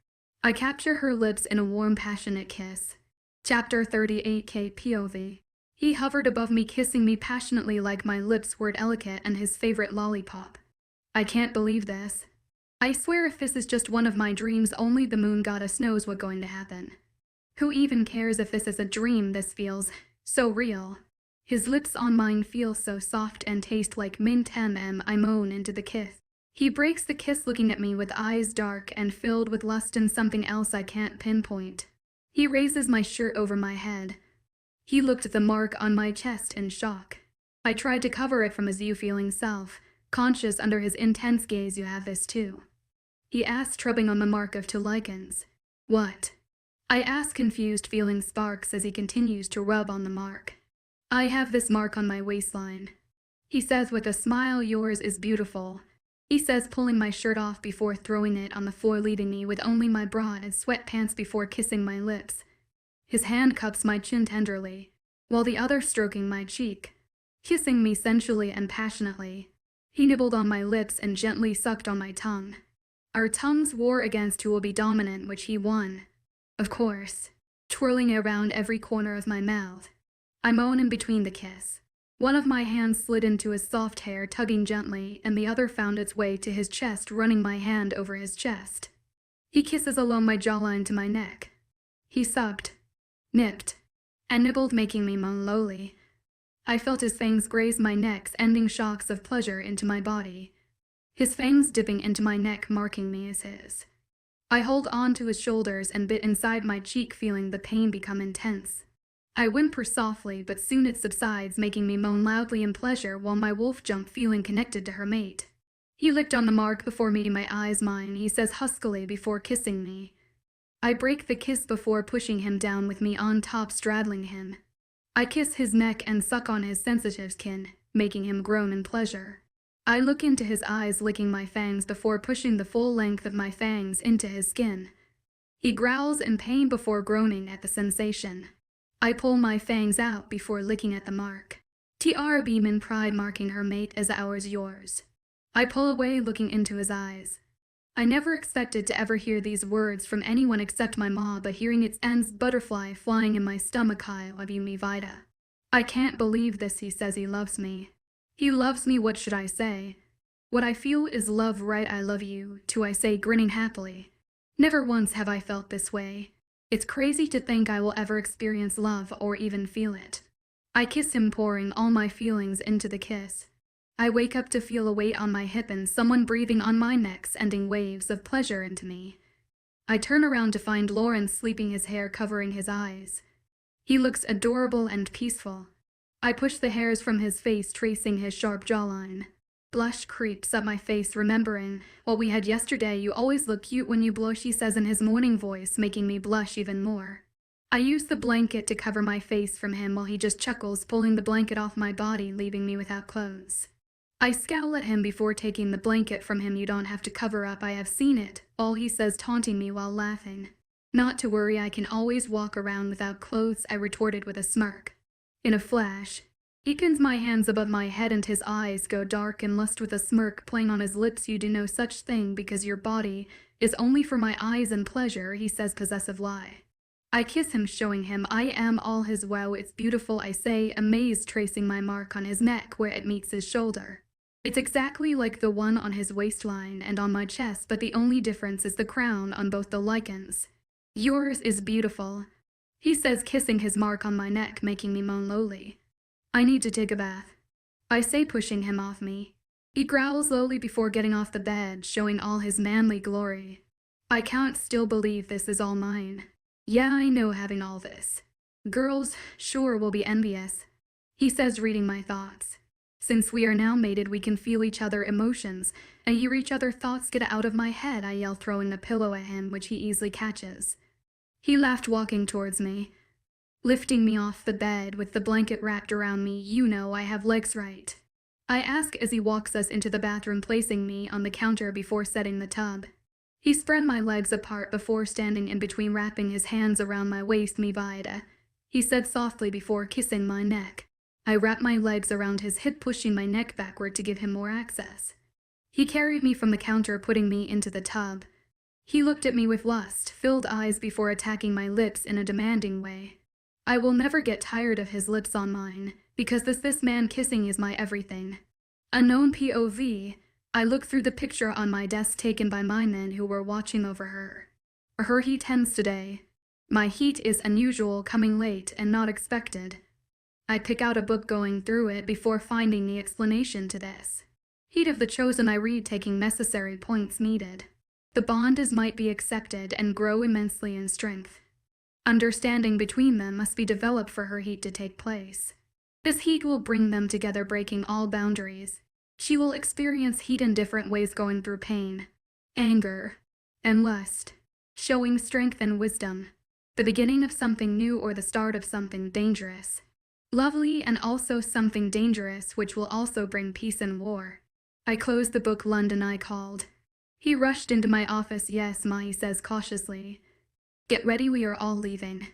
I capture her lips in a warm, passionate kiss. Chapter 38 K POV. He hovered above me, kissing me passionately like my lips were delicate and his favorite lollipop. I can't believe this. I swear if this is just one of my dreams, only the moon goddess knows what's going to happen. Who even cares if this is a dream? This feels so real. His lips on mine feel so soft and taste like mint. I moan into the kiss. He breaks the kiss, looking at me with eyes dark and filled with lust and something else I can't pinpoint. He raises my shirt over my head. He looked at the mark on my chest in shock. I tried to cover it from his feeling self, conscious under his intense gaze. You have this too? He asked, rubbing on the mark of 2 lichens. What? I ask, confused, feeling sparks as he continues to rub on the mark. I have this mark on my waistline, he says with a smile. Yours is beautiful, he says, pulling my shirt off before throwing it on the floor, leaving me with only my bra and sweatpants before kissing my lips. His hand cups my chin tenderly, while the other stroking my cheek, kissing me sensually and passionately. He nibbled on my lips and gently sucked on my tongue. Our tongues war against who will be dominant, which he won, of course, twirling around every corner of my mouth. I moan in between the kiss. One of my hands slid into his soft hair, tugging gently, and the other found its way to his chest, running my hand over his chest. He kisses along my jawline to my neck. He sucked, nipped, and nibbled, making me moan lowly. I felt his fangs graze my neck, sending shocks of pleasure into my body, his fangs dipping into my neck, marking me as his. I hold on to his shoulders and bit inside my cheek, feeling the pain become intense. I whimper softly, but soon it subsides, making me moan loudly in pleasure while my wolf jump, feeling connected to her mate. He licked on the mark before meeting my eyes mine, he says huskily before kissing me. I break the kiss before pushing him down with me on top, straddling him. I kiss his neck and suck on his sensitive skin, making him groan in pleasure. I look into his eyes, licking my fangs before pushing the full length of my fangs into his skin. He growls in pain before groaning at the sensation. I pull my fangs out before licking at the mark. TR beam in pride, marking her mate as ours yours. I pull away, looking into his eyes. I never expected to ever hear these words from anyone except my ma, but hearing it ends butterfly flying in my stomach. I love you, me Vida. I can't believe this, he says he loves me. He loves me, what should I say? What I feel is love, right? I love you, too, I say, grinning happily. Never once have I felt this way. It's crazy to think I will ever experience love or even feel it. I kiss him, pouring all my feelings into the kiss. I wake up to feel a weight on my hip and someone breathing on my neck, sending waves of pleasure into me. I turn around to find Lawrence sleeping, his hair covering his eyes. He looks adorable and peaceful. I push the hairs from his face, tracing his sharp jawline. Blush creeps up my face, remembering what we had yesterday. You always look cute when you blush, he says in his morning voice, making me blush even more. I use the blanket to cover my face from him while he just chuckles, pulling the blanket off my body, leaving me without clothes. I scowl at him before taking the blanket from him. You don't have to cover up, I have seen it, all he says, taunting me while laughing. Not to worry, I can always walk around without clothes, I retorted with a smirk. In a flash, he pins my hands above my head and his eyes go dark and lust with a smirk playing on his lips. You do no such thing because your body is only for my eyes and pleasure, he says, possessive lie. I kiss him, showing him I am all his. Wow, it's beautiful, I say, amazed, tracing my mark on his neck where it meets his shoulder. It's exactly like the one on his waistline and on my chest, but the only difference is the crown on both the lichens. Yours is beautiful, he says, kissing his mark on my neck, making me moan lowly. I need to take a bath, I say, pushing him off me. He growls lowly before getting off the bed, showing all his manly glory. I can't still believe this is all mine. Yeah, I know, having all this. Girls sure will be envious, he says, reading my thoughts. Since we are now mated, we can feel each other's emotions and hear each other's thoughts. Get out of my head, I yell, throwing a pillow at him, which he easily catches. He laughed, walking towards me, lifting me off the bed with the blanket wrapped around me. You know I have legs, right? I ask as he walks us into the bathroom, placing me on the counter before setting the tub. He spread my legs apart before standing in between, wrapping his hands around my waist. Me Vida, he said softly before kissing my neck. I wrapped my legs around his hip, pushing my neck backward to give him more access. He carried me from the counter, putting me into the tub. He looked at me with lust-filled eyes before attacking my lips in a demanding way. I will never get tired of his lips on mine, because this man kissing is my everything. Unknown POV, I look through the picture on my desk taken by my men who were watching over her. Her heat ends today. My heat is unusual, coming late and not expected. I pick out a book, going through it before finding the explanation to this. Heat of the chosen, I read, taking necessary points needed. The bond is might be accepted and grow immensely in strength. Understanding between them must be developed for her heat to take place. This heat will bring them together, breaking all boundaries. She will experience heat in different ways, going through pain, anger, and lust, showing strength and wisdom, the beginning of something new or the start of something dangerous. Lovely, and also something dangerous, which will also bring peace and war. I closed the book. London, I called. He rushed into my office. Yes, Ma, he says cautiously. Get ready, we are all leaving.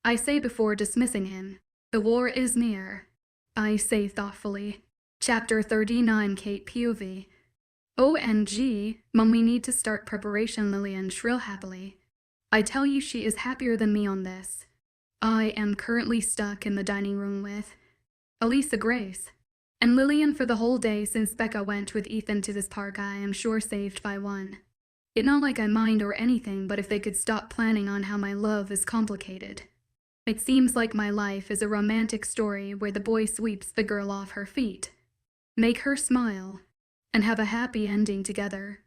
I say before dismissing him. The war is near, I say thoughtfully. Chapter 39, Kate POV. OMG, Mum, we need to start preparation, Lillian shrill happily. I tell you, she is happier than me on this. I am currently stuck in the dining room with Elisa, Grace, and Lillian for the whole day since Becca went with Ethan to this park. I am sure saved by one. It's not like I mind or anything, but if they could stop planning on how my love is complicated. It seems like my life is a romantic story where the boy sweeps the girl off her feet, make her smile, and have a happy ending together.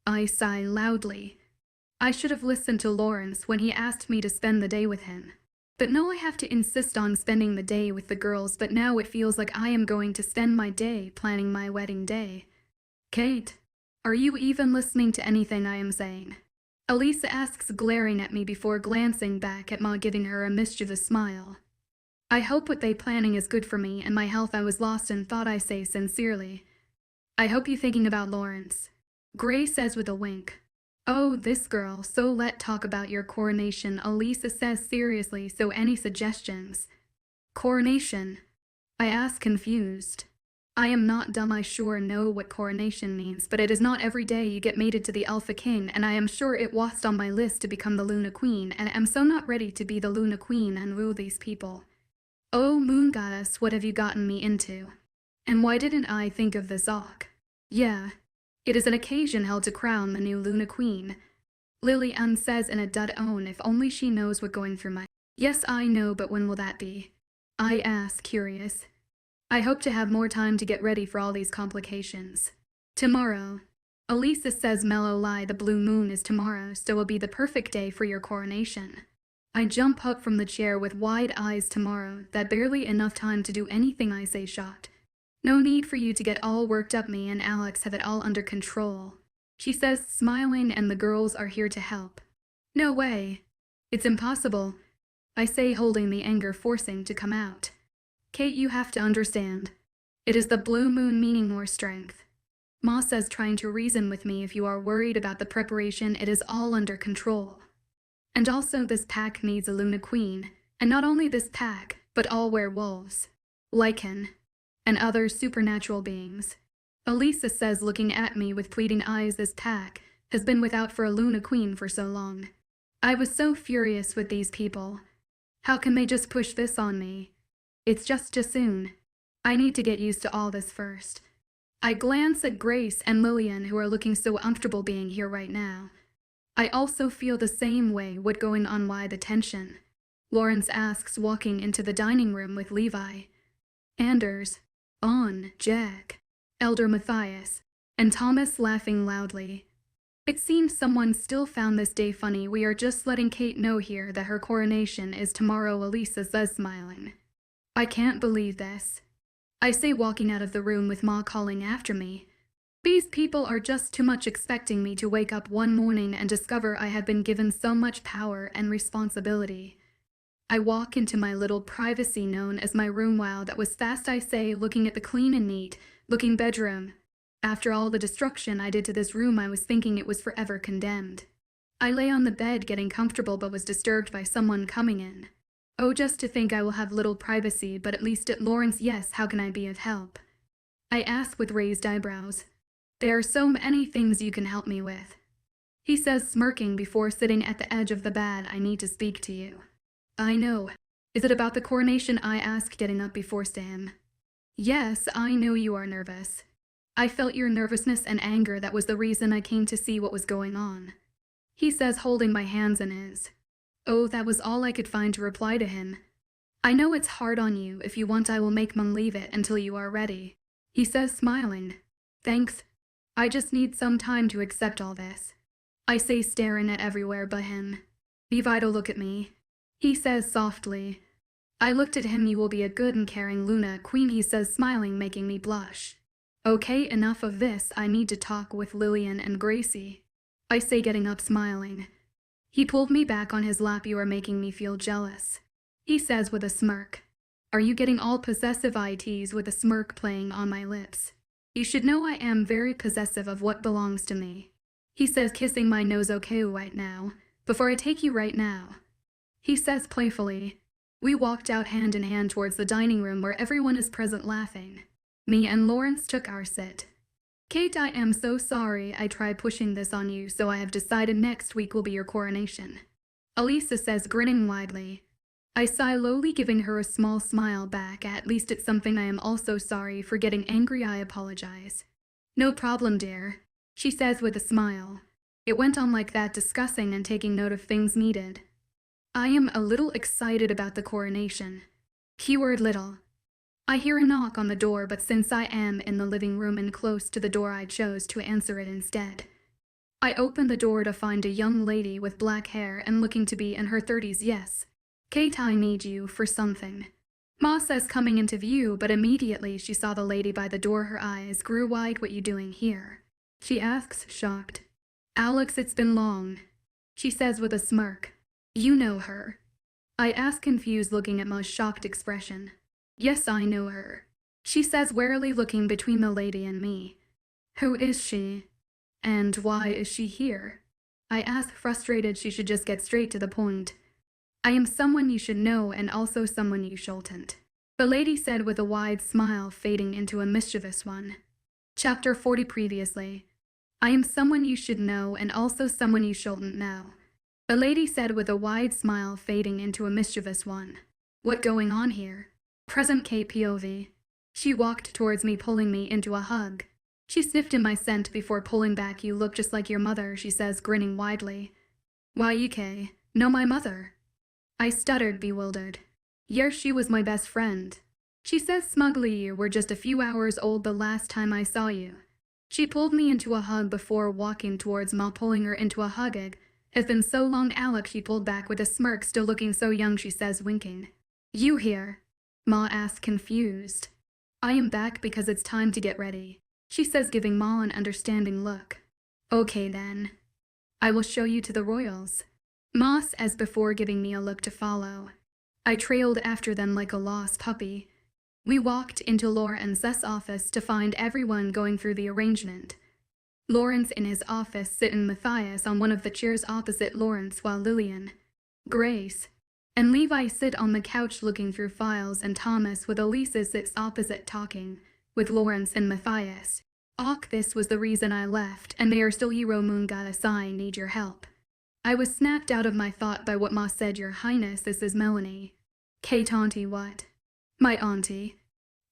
I sigh loudly. I should have listened to Lawrence when he asked me to spend the day with him. But no, I have to insist on spending the day with the girls, but now it feels like I am going to spend my day planning my wedding day. Kate, are you even listening to anything I am saying? Elisa asks, glaring at me before glancing back at Ma, giving her a mischievous smile. I hope what they planning is good for me and my health. I was lost in thought, I say sincerely. I hope you thinking about Lawrence. Grace says with a wink. Oh, this girl, so let talk about your coronation, Elisa says seriously, so any suggestions? Coronation? I ask, confused. I am not dumb, I sure know what coronation means, but it is not every day you get mated to the Alpha King, and I am sure it was on my list to become the Luna Queen, and am so not ready to be the Luna Queen and rule these people. Oh, moon goddess, what have you gotten me into? And why didn't I think of this Ock? Yeah, it is an occasion held to crown the new Luna Queen. Lily-Ann says in a dud own if only she knows what going through my— Yes, I know, but when will that be? I ask, curious. I hope to have more time to get ready for all these complications. Tomorrow. Elisa says mellow lie, the blue moon is tomorrow, so will be the perfect day for your coronation. I jump up from the chair with wide eyes. Tomorrow, that barely enough time to do anything I say. Shot. No need for you to get all worked up, me and Alex have it all under control. She says, smiling, and the girls are here to help. No way. It's impossible. I say, holding the anger forcing to come out. Kate, you have to understand. It is the blue moon, meaning more strength. Ma says, trying to reason with me, if you are worried about the preparation, it is all under control. And also this pack needs a Luna Queen, and not only this pack, but all werewolves, lichen, and other supernatural beings. Elisa says, looking at me with pleading eyes, this pack has been without for a Luna Queen for so long. I was so furious with these people. How can they just push this on me? It's just too soon. I need to get used to all this first. I glance at Grace and Lillian, who are looking so comfortable being here right now. I also feel the same way. What going on? Why the tension? Lawrence asks, walking into the dining room with Levi. Anders, on, Jack, Elder Matthias, and Thomas laughing loudly. It seems someone still found this day funny. We are just letting Kate know here that her coronation is tomorrow, Elisa says, smiling. I can't believe this. I say, walking out of the room with Ma calling after me. These people are just too much, expecting me to wake up one morning and discover I have been given so much power and responsibility. I walk into my little privacy known as my room. Wow, that was fast, I say, looking at the clean and neat looking bedroom. After all the destruction I did to this room, I was thinking it was forever condemned. I lay on the bed getting comfortable, but was disturbed by someone coming in. Oh, just to think I will have little privacy, but at least at Lawrence. Yes, how can I be of help? I ask with raised eyebrows. There are so many things you can help me with. He says, smirking before sitting at the edge of the bed. I need to speak to you. I know. Is it about the coronation? I ask, getting up before Sam. Yes, I know you are nervous. I felt your nervousness and anger. That was the reason I came to see what was going on. He says, holding my hands in his. Oh, that was all I could find to reply to him. I know it's hard on you. If you want, I will make Mum leave it until you are ready. He says, smiling. Thanks. I just need some time to accept all this. I say, staring at everywhere but him. Be vital, look at me. He says softly. I looked at him. You will be a good and caring Luna Queen, he says, smiling, making me blush. Okay, enough of this. I need to talk with Lillian and Gracie. I say, getting up, smiling. He pulled me back on his lap. You are making me feel jealous. He says with a smirk. Are you getting all possessive? I tease with a smirk playing on my lips. You should know I am very possessive of what belongs to me. He says, kissing my nose. Okay, right now. Before I take you right now. He says playfully. We walked out hand in hand towards the dining room where everyone is present, laughing. Me and Lawrence took our sit. Kate, I am so sorry I tried pushing this on you, so I have decided next week will be your coronation. Elisa says, grinning widely. I sigh lowly, giving her a small smile back. At least it's something. I am also sorry for getting angry. I apologize. No problem, dear, she says with a smile. It went on like that, discussing and taking note of things needed. I am a little excited about the coronation. Keyword little. I hear a knock on the door, but since I am in the living room and close to the door, I chose to answer it instead. I open the door to find a young lady with black hair and looking to be in her 30s. Yes. Kate, I need you for something. Ma says, coming into view, but immediately she saw the lady by the door. Her eyes grew wide. What you doing here? She asks, shocked. Alex, it's been long, she says with a smirk. You know her? I ask, confused, looking at Ma's shocked expression. Yes, I know her, she says, warily looking between the lady and me. Who is she? And why is she here? I ask, frustrated. She should just get straight to the point. I am someone you should know, and also someone you shouldn't, the lady said with a wide smile fading into a mischievous one. Chapter 40 previously. I am someone you should know, and also someone you shouldn't know, the lady said with a wide smile fading into a mischievous one. What going on here? Present Kate POV. She walked towards me, pulling me into a hug. She sniffed in my scent before pulling back. You look just like your mother, she says, grinning widely. Why, Ike? No, my mother. I stuttered, bewildered. Yes, she was my best friend. She says smugly, you were just a few hours old the last time I saw you. She pulled me into a hug before walking towards Ma, pulling her into a hug. It's been so long, Alec, she pulled back with a smirk, still looking so young, she says, winking. You here? Ma asked, confused. I am back because it's time to get ready, she says, giving Ma an understanding look. Okay then. I will show you to the royals, Ma says before giving me a look to follow. I trailed after them like a lost puppy. We walked into Lawrence's office to find everyone going through the arrangement. Lawrence in his office, sitting Matthias on one of the chairs opposite Lawrence, while Lillian, Grace, and Levi sit on the couch looking through files, and Thomas with Elisa sits opposite talking with Lawrence and Matthias. This was the reason I left, and they are still. Hero Moon got a sign, need your help. I was snapped out of my thought by what Ma said. Your Highness, this is Melanie. Kate auntie, what? My auntie.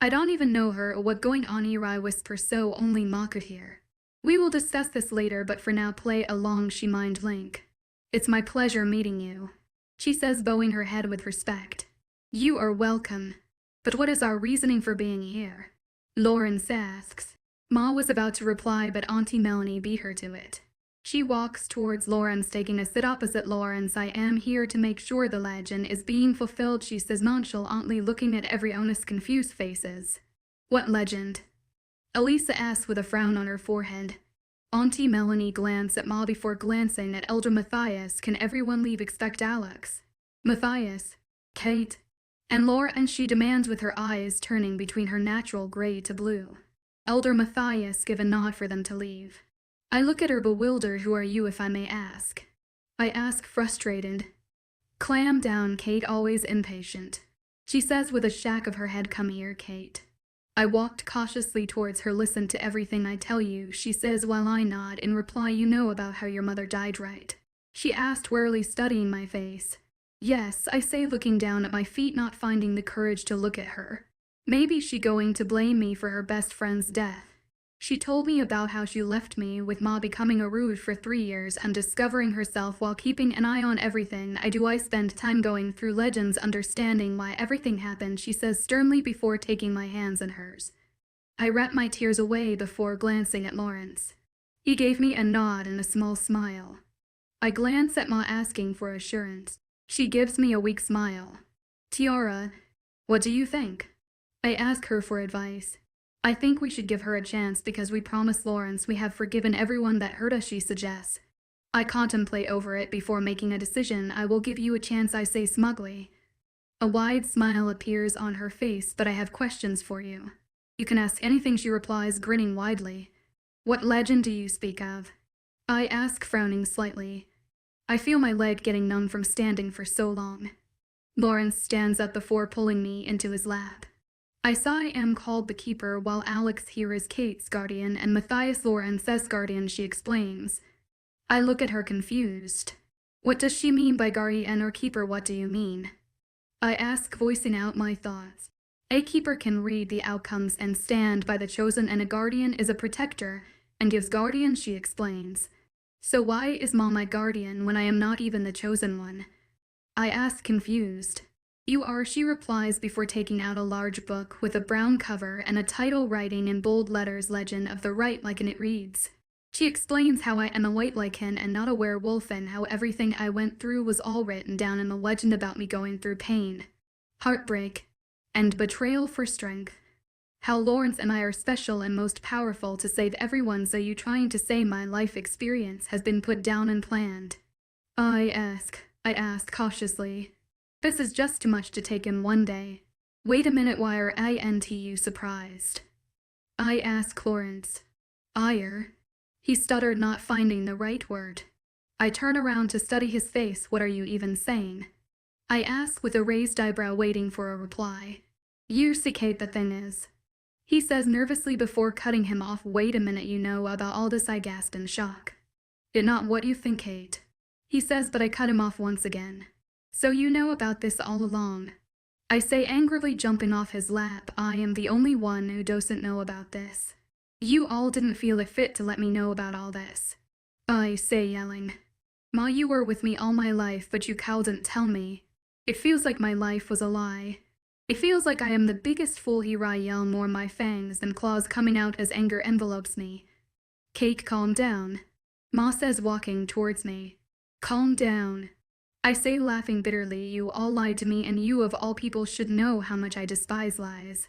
I don't even know her or what going on here, I whisper so only Ma could hear. We will discuss this later, but for now play along, she mind Link. It's my pleasure meeting you, she says, bowing her head with respect. You are welcome. But what is our reasoning for being here? Lawrence asks. Ma was about to reply, but Auntie Melanie beat her to it. She walks towards Lawrence, taking a sit opposite Lawrence. I am here to make sure the legend is being fulfilled, she says nonchalantly, looking at everyone's confused faces. What legend? Elisa asks with a frown on her forehead. Auntie Melanie glanced at Ma before glancing at Elder Matthias. Can everyone leave except Alex? Matthias, Kate, and Laura, and she demands with her eyes turning between her natural gray to blue. Elder Matthias give a nod for them to leave. I look at her bewildered. Who are you, if I may ask? I ask, frustrated. Clam down, Kate, always impatient, she says with a shake of her head. Come here, Kate. I walked cautiously towards her. Listen to everything I tell you, she says while I nod in reply. You know about how your mother died, right? She asked, warily studying my face. Yes, I say, looking down at my feet, not finding the courage to look at her. Maybe she going to blame me for her best friend's death. She told me about how she left me with Ma, becoming a rouge for 3 years and discovering herself while keeping an eye on everything I do. I spend time going through legends, understanding why everything happened, she says sternly before taking my hands in hers. I wrap my tears away before glancing at Lawrence. He gave me a nod and a small smile. I glance at Ma, asking for assurance. She gives me a weak smile. Tiara, what do you think? I ask her for advice. I think we should give her a chance because we promised Lawrence we have forgiven everyone that hurt us, she suggests. I contemplate over it before making a decision. I will give you a chance, I say smugly. A wide smile appears on her face, but I have questions for you. You can ask anything, she replies, grinning widely. What legend do you speak of? I ask, frowning slightly. I feel my leg getting numb from standing for so long. Lawrence stands up before pulling me into his lap. I saw I am called the Keeper, while Alex here is Kate's guardian and Matthias Lawrence's guardian, she explains. I look at her confused. What does she mean by guardian or keeper? What do you mean? I ask, voicing out my thoughts. A keeper can read the outcomes and stand by the chosen, and a guardian is a protector and gives guardian, she explains. So why is Ma my guardian when I am not even the chosen one? I ask, confused. You are, she replies before taking out a large book with a brown cover and a title writing in bold letters, Legend of the Right Like, and it reads. She explains how I am a white lichen and not a werewolf, and how everything I went through was all written down in the legend about me going through pain, heartbreak, and betrayal for strength. How Lawrence and I are special and most powerful to save everyone. So you trying to say my life experience has been put down and planned? I ask cautiously. This is just too much to take in one day. Wait a minute, why are you surprised? I ask Lawrence. Ire? He stuttered, not finding the right word. I turn around to study his face. What are you even saying? I ask with a raised eyebrow, waiting for a reply. You see, Kate, the thing is. He says nervously before cutting him off. Wait a minute, you know about all this? I gasped in shock. It not what you think, Kate. He says, but I cut him off once again. So you know about this all along? I say angrily, jumping off his lap. I am the only one who doesn't know about this. You all didn't feel it fit to let me know about all this. I say, yelling. Ma, you were with me all my life, but you couldn't tell me. It feels like my life was a lie. It feels like I am the biggest fool here. I yell, more my fangs and claws coming out as anger envelopes me. Kate, calm down. Ma says, walking towards me. Calm down. I say, laughing bitterly. You all lied to me, and you of all people should know how much I despise lies.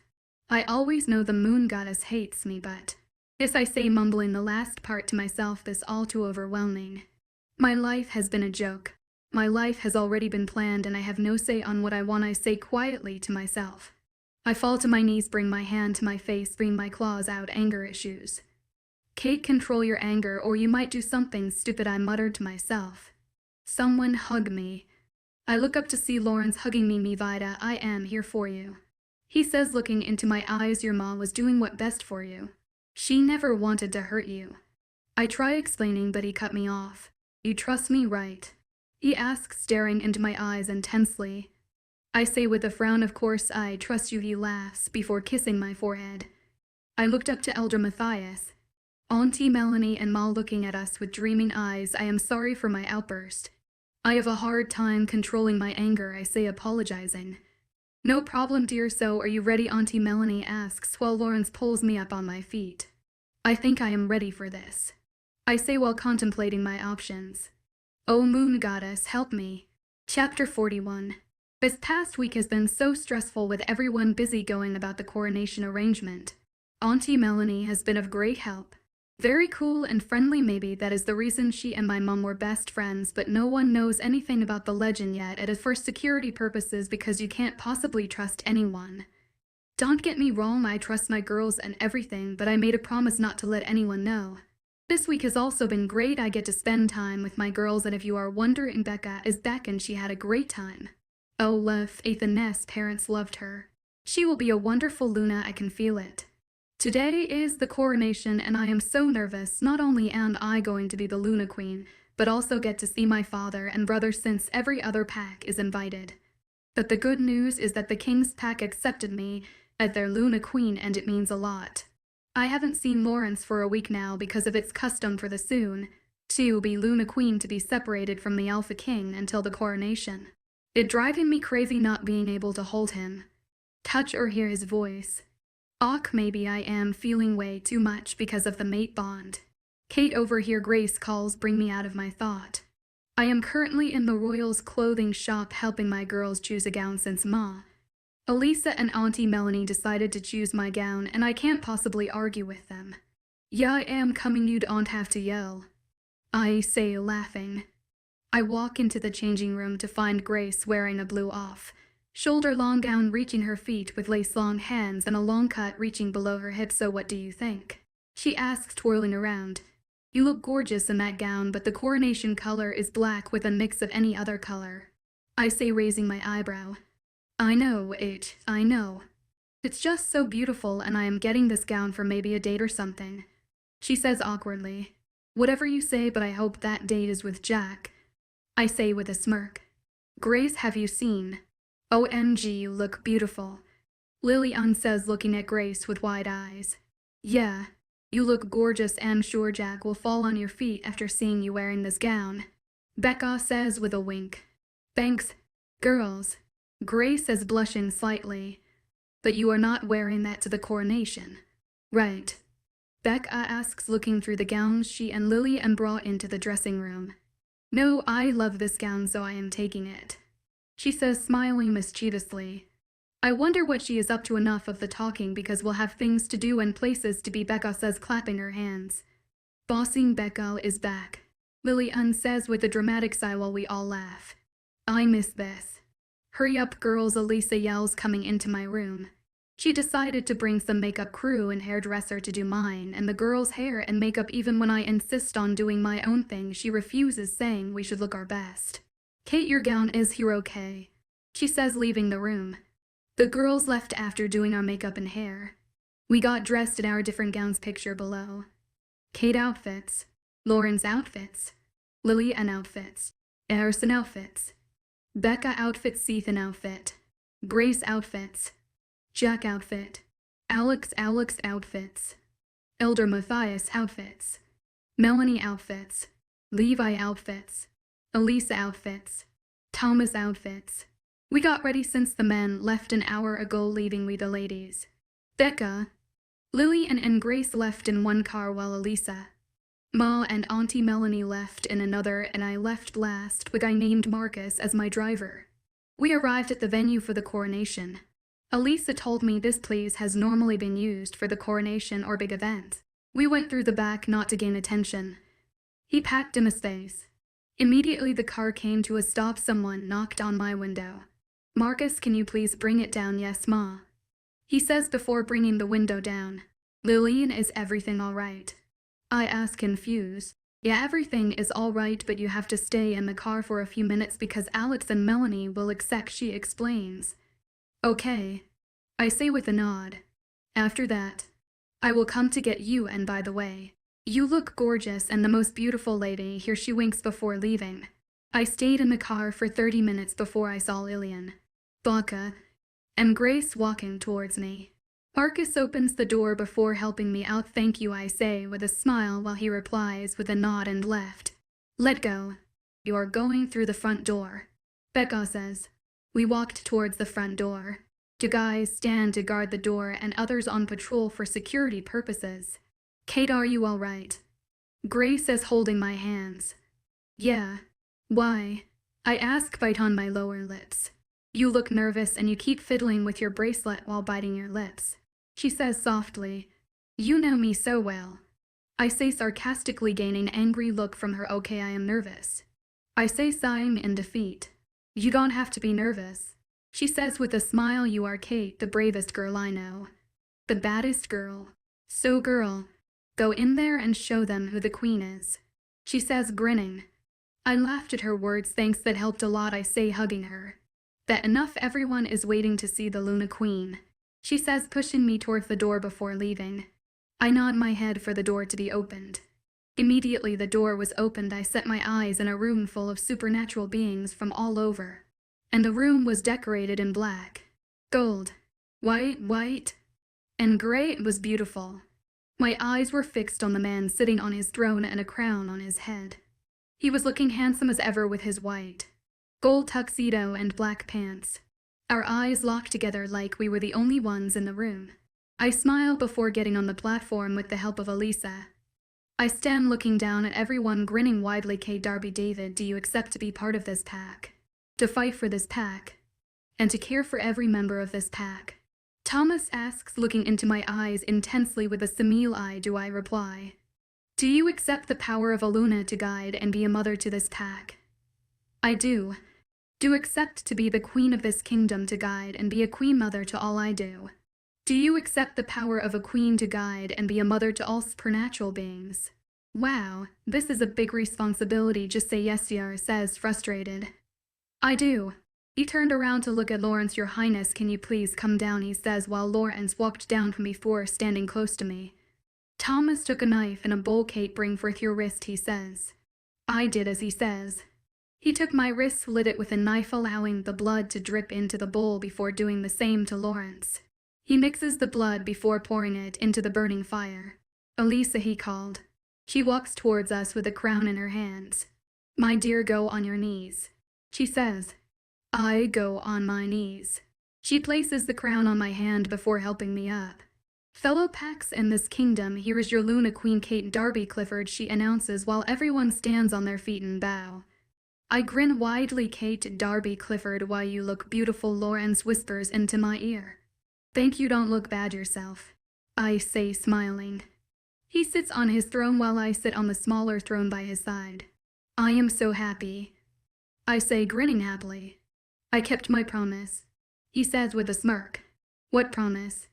I always know the moon goddess hates me, but... Yes, I say, mumbling the last part to myself, this all too overwhelming. My life has been a joke. My life has already been planned, and I have no say on what I want. I say quietly to myself. I fall to my knees, bring my hand to my face, bring my claws out. Anger issues. Kate, control your anger, or you might do something stupid, I muttered to myself. Someone hug me. I look up to see Lawrence hugging me. Vida, I am here for you. He says, looking into my eyes, your mom was doing what best for you. She never wanted to hurt you. I try explaining, but he cut me off. You trust me, right? He asks, staring into my eyes intensely. I say with a frown, of course I trust you. He laughs before kissing my forehead. I looked up to Elder Matthias. Auntie Melanie and Ma looking at us with dreaming eyes. I am sorry for my outburst. I have a hard time controlling my anger, I say, apologizing. No problem, dear. So are you ready? Auntie Melanie asks while Lawrence pulls me up on my feet. I think I am ready for this. I say while contemplating my options. Oh, moon goddess, help me. Chapter 41. This past week has been so stressful with everyone busy going about the coronation arrangement. Auntie Melanie has been of great help. Very cool and friendly. Maybe that is the reason she and my mom were best friends, but no one knows anything about the legend yet. It is for security purposes because you can't possibly trust anyone. Don't get me wrong, I trust my girls and everything, but I made a promise not to let anyone know. This week has also been great. I get to spend time with my girls, and if you are wondering, Becca is back and she had a great time. Oh, Ethan's parents loved her. She will be a wonderful Luna, I can feel it. Today is the coronation, and I am so nervous. Not only am I going to be the Luna Queen, but also get to see my father and brother since every other pack is invited. But the good news is that the King's pack accepted me as their Luna Queen, and it means a lot. I haven't seen Lawrence for a week now because of its custom for the soon to be Luna Queen to be separated from the Alpha King until the coronation. It driving me crazy not being able to hold him, touch or hear his voice. Maybe I am feeling way too much because of the mate bond. Kate, over here, Grace calls, bring me out of my thought. I am currently in the Royals clothing shop helping my girls choose a gown since Ma, Elisa and Auntie Melanie decided to choose my gown, and I can't possibly argue with them. Yeah, I am coming, you don't have to yell. I say, laughing. I walk into the changing room to find Grace wearing a blue shoulder-long gown reaching her feet with lace-long hands and a long cut reaching below her hips. So what do you think? She asks, twirling around. You look gorgeous in that gown, but the coronation color is black with a mix of any other color. I say, raising my eyebrow. I know. It's just so beautiful, and I am getting this gown for maybe a date or something. She says awkwardly. Whatever you say, but I hope that date is with Jack. I say with a smirk. Grace, have you seen? OMG, you look beautiful. Lillian says, looking at Grace with wide eyes. Yeah, you look gorgeous, and sure Jack will fall on your feet after seeing you wearing this gown. Becca says with a wink. Thanks, girls. Grace says, blushing slightly. But you are not wearing that to the coronation, right? Becca asks, looking through the gowns she and Lillian brought into the dressing room. No, I love this gown, so I am taking it. She says, smiling mischievously. I wonder what she is up to. Enough of the talking, because we'll have things to do and places to be, Becca says, clapping her hands. Bossing Becca is back, Lillian says with a dramatic sigh while we all laugh. I miss this. Hurry up, girls, Elisa yells, coming into my room. She decided to bring some makeup crew and hairdresser to do mine and the girls' hair and makeup. Even when I insist on doing my own thing, she refuses, saying we should look our best. Kate, your gown is here, okay? She says, leaving the room. The girls left after doing our makeup and hair. We got dressed in our different gowns, picture below. Kate outfits, Lauren's outfits, Lillian outfits, Harrison outfits, Becca outfit, Ethan outfit. Grace outfits. Jack outfit. Alex outfits. Elder Matthias outfits. Melanie outfits. Levi outfits. Elisa outfits. Thomas outfits. We got ready since the men left an hour ago, leaving we the ladies. Becca, Lily and Grace left in one car while Elisa, Ma and Auntie Melanie left in another, and I left last with a guy named Marcus as my driver. We arrived at the venue for the coronation. Elisa told me this place has normally been used for the coronation or big event. We went through the back not to gain attention. He packed in his face. Immediately the car came to a stop. Someone knocked on my window. Marcus, can you please bring it down? Yes, Ma. He says before bringing the window down. Lillian, is everything all right? I ask confused. Yeah, everything is all right, but you have to stay in the car for a few minutes because Alex and Melanie will accept, she explains. Okay, I say with a nod. After that, I will come to get you, and by the way, you look gorgeous and the most beautiful lady here, she winks before leaving. I stayed in the car for 30 minutes before I saw Lillian, Blanca, and Grace walking towards me. Marcus opens the door before helping me out. Thank you, I say with a smile while he replies with a nod and left. Let go. You are going through the front door. Becca says. We walked towards the front door. Two guys stand to guard the door and others on patrol for security purposes. Kate, are you all right? Grace says, holding my hands. Yeah. Why? I ask, bite on my lower lips. You look nervous and you keep fiddling with your bracelet while biting your lips. She says softly. You know me so well. I say sarcastically, gaining angry look from her. Okay, I am nervous. I say, sighing in defeat. You don't have to be nervous. She says with a smile, you are Kate, the bravest girl I know. The baddest girl. So girl, go in there and show them who the queen is. She says, grinning. I laughed at her words. Thanks, that helped a lot, I say, hugging her. That enough, everyone is waiting to see the Luna Queen. She says, pushing me towards the door before leaving. I nod my head for the door to be opened. Immediately the door was opened. I set my eyes in a room full of supernatural beings from all over. And the room was decorated in black, gold, white, and gray. It was beautiful. My eyes were fixed on the man sitting on his throne and a crown on his head. He was looking handsome as ever with his white, gold tuxedo and black pants. Our eyes locked together like we were the only ones in the room. I smiled before getting on the platform with the help of Elisa. I stand looking down at everyone, grinning widely. Kate, Darby, David, do you accept to be part of this pack? To fight for this pack? And to care for every member of this pack? Thomas asks, looking into my eyes intensely with a simile eye. Do I reply? Do you accept the power of Aluna to guide and be a mother to this pack? I do. Do accept to be the queen of this kingdom, to guide and be a queen mother to all I do. Do you accept the power of a queen to guide and be a mother to all supernatural beings? Wow, this is a big responsibility. Just say yes, Yara says, frustrated. I do. He turned around to look at Lawrence. Your Highness, can you please come down, he says while Lawrence walked down from before, standing close to me. Thomas took a knife and a bowl. Kate, bring forth your wrist, he says. I did as he says. He took my wrist, slit it with a knife, allowing the blood to drip into the bowl before doing the same to Lawrence. He mixes the blood before pouring it into the burning fire. Elisa, he called. She walks towards us with a crown in her hands. My dear, go on your knees. She says. I go on my knees. She places the crown on my hand before helping me up. Fellow packs in this kingdom, here is your Luna Queen, Kate Darby Clifford, she announces while everyone stands on their feet and bow. I grin widely. Kate Darby Clifford, why you look beautiful, Lawrence whispers into my ear. Thank you, don't look bad yourself, I say, smiling. He sits on his throne while I sit on the smaller throne by his side. I am so happy, I say, grinning happily. I kept my promise, he says with a smirk. What promise?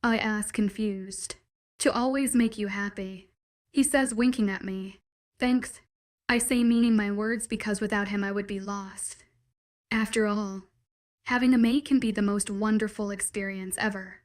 I ask, confused. To always make you happy, he says, winking at me. Thanks, I say, meaning my words, because without him I would be lost. After all, having a mate can be the most wonderful experience ever.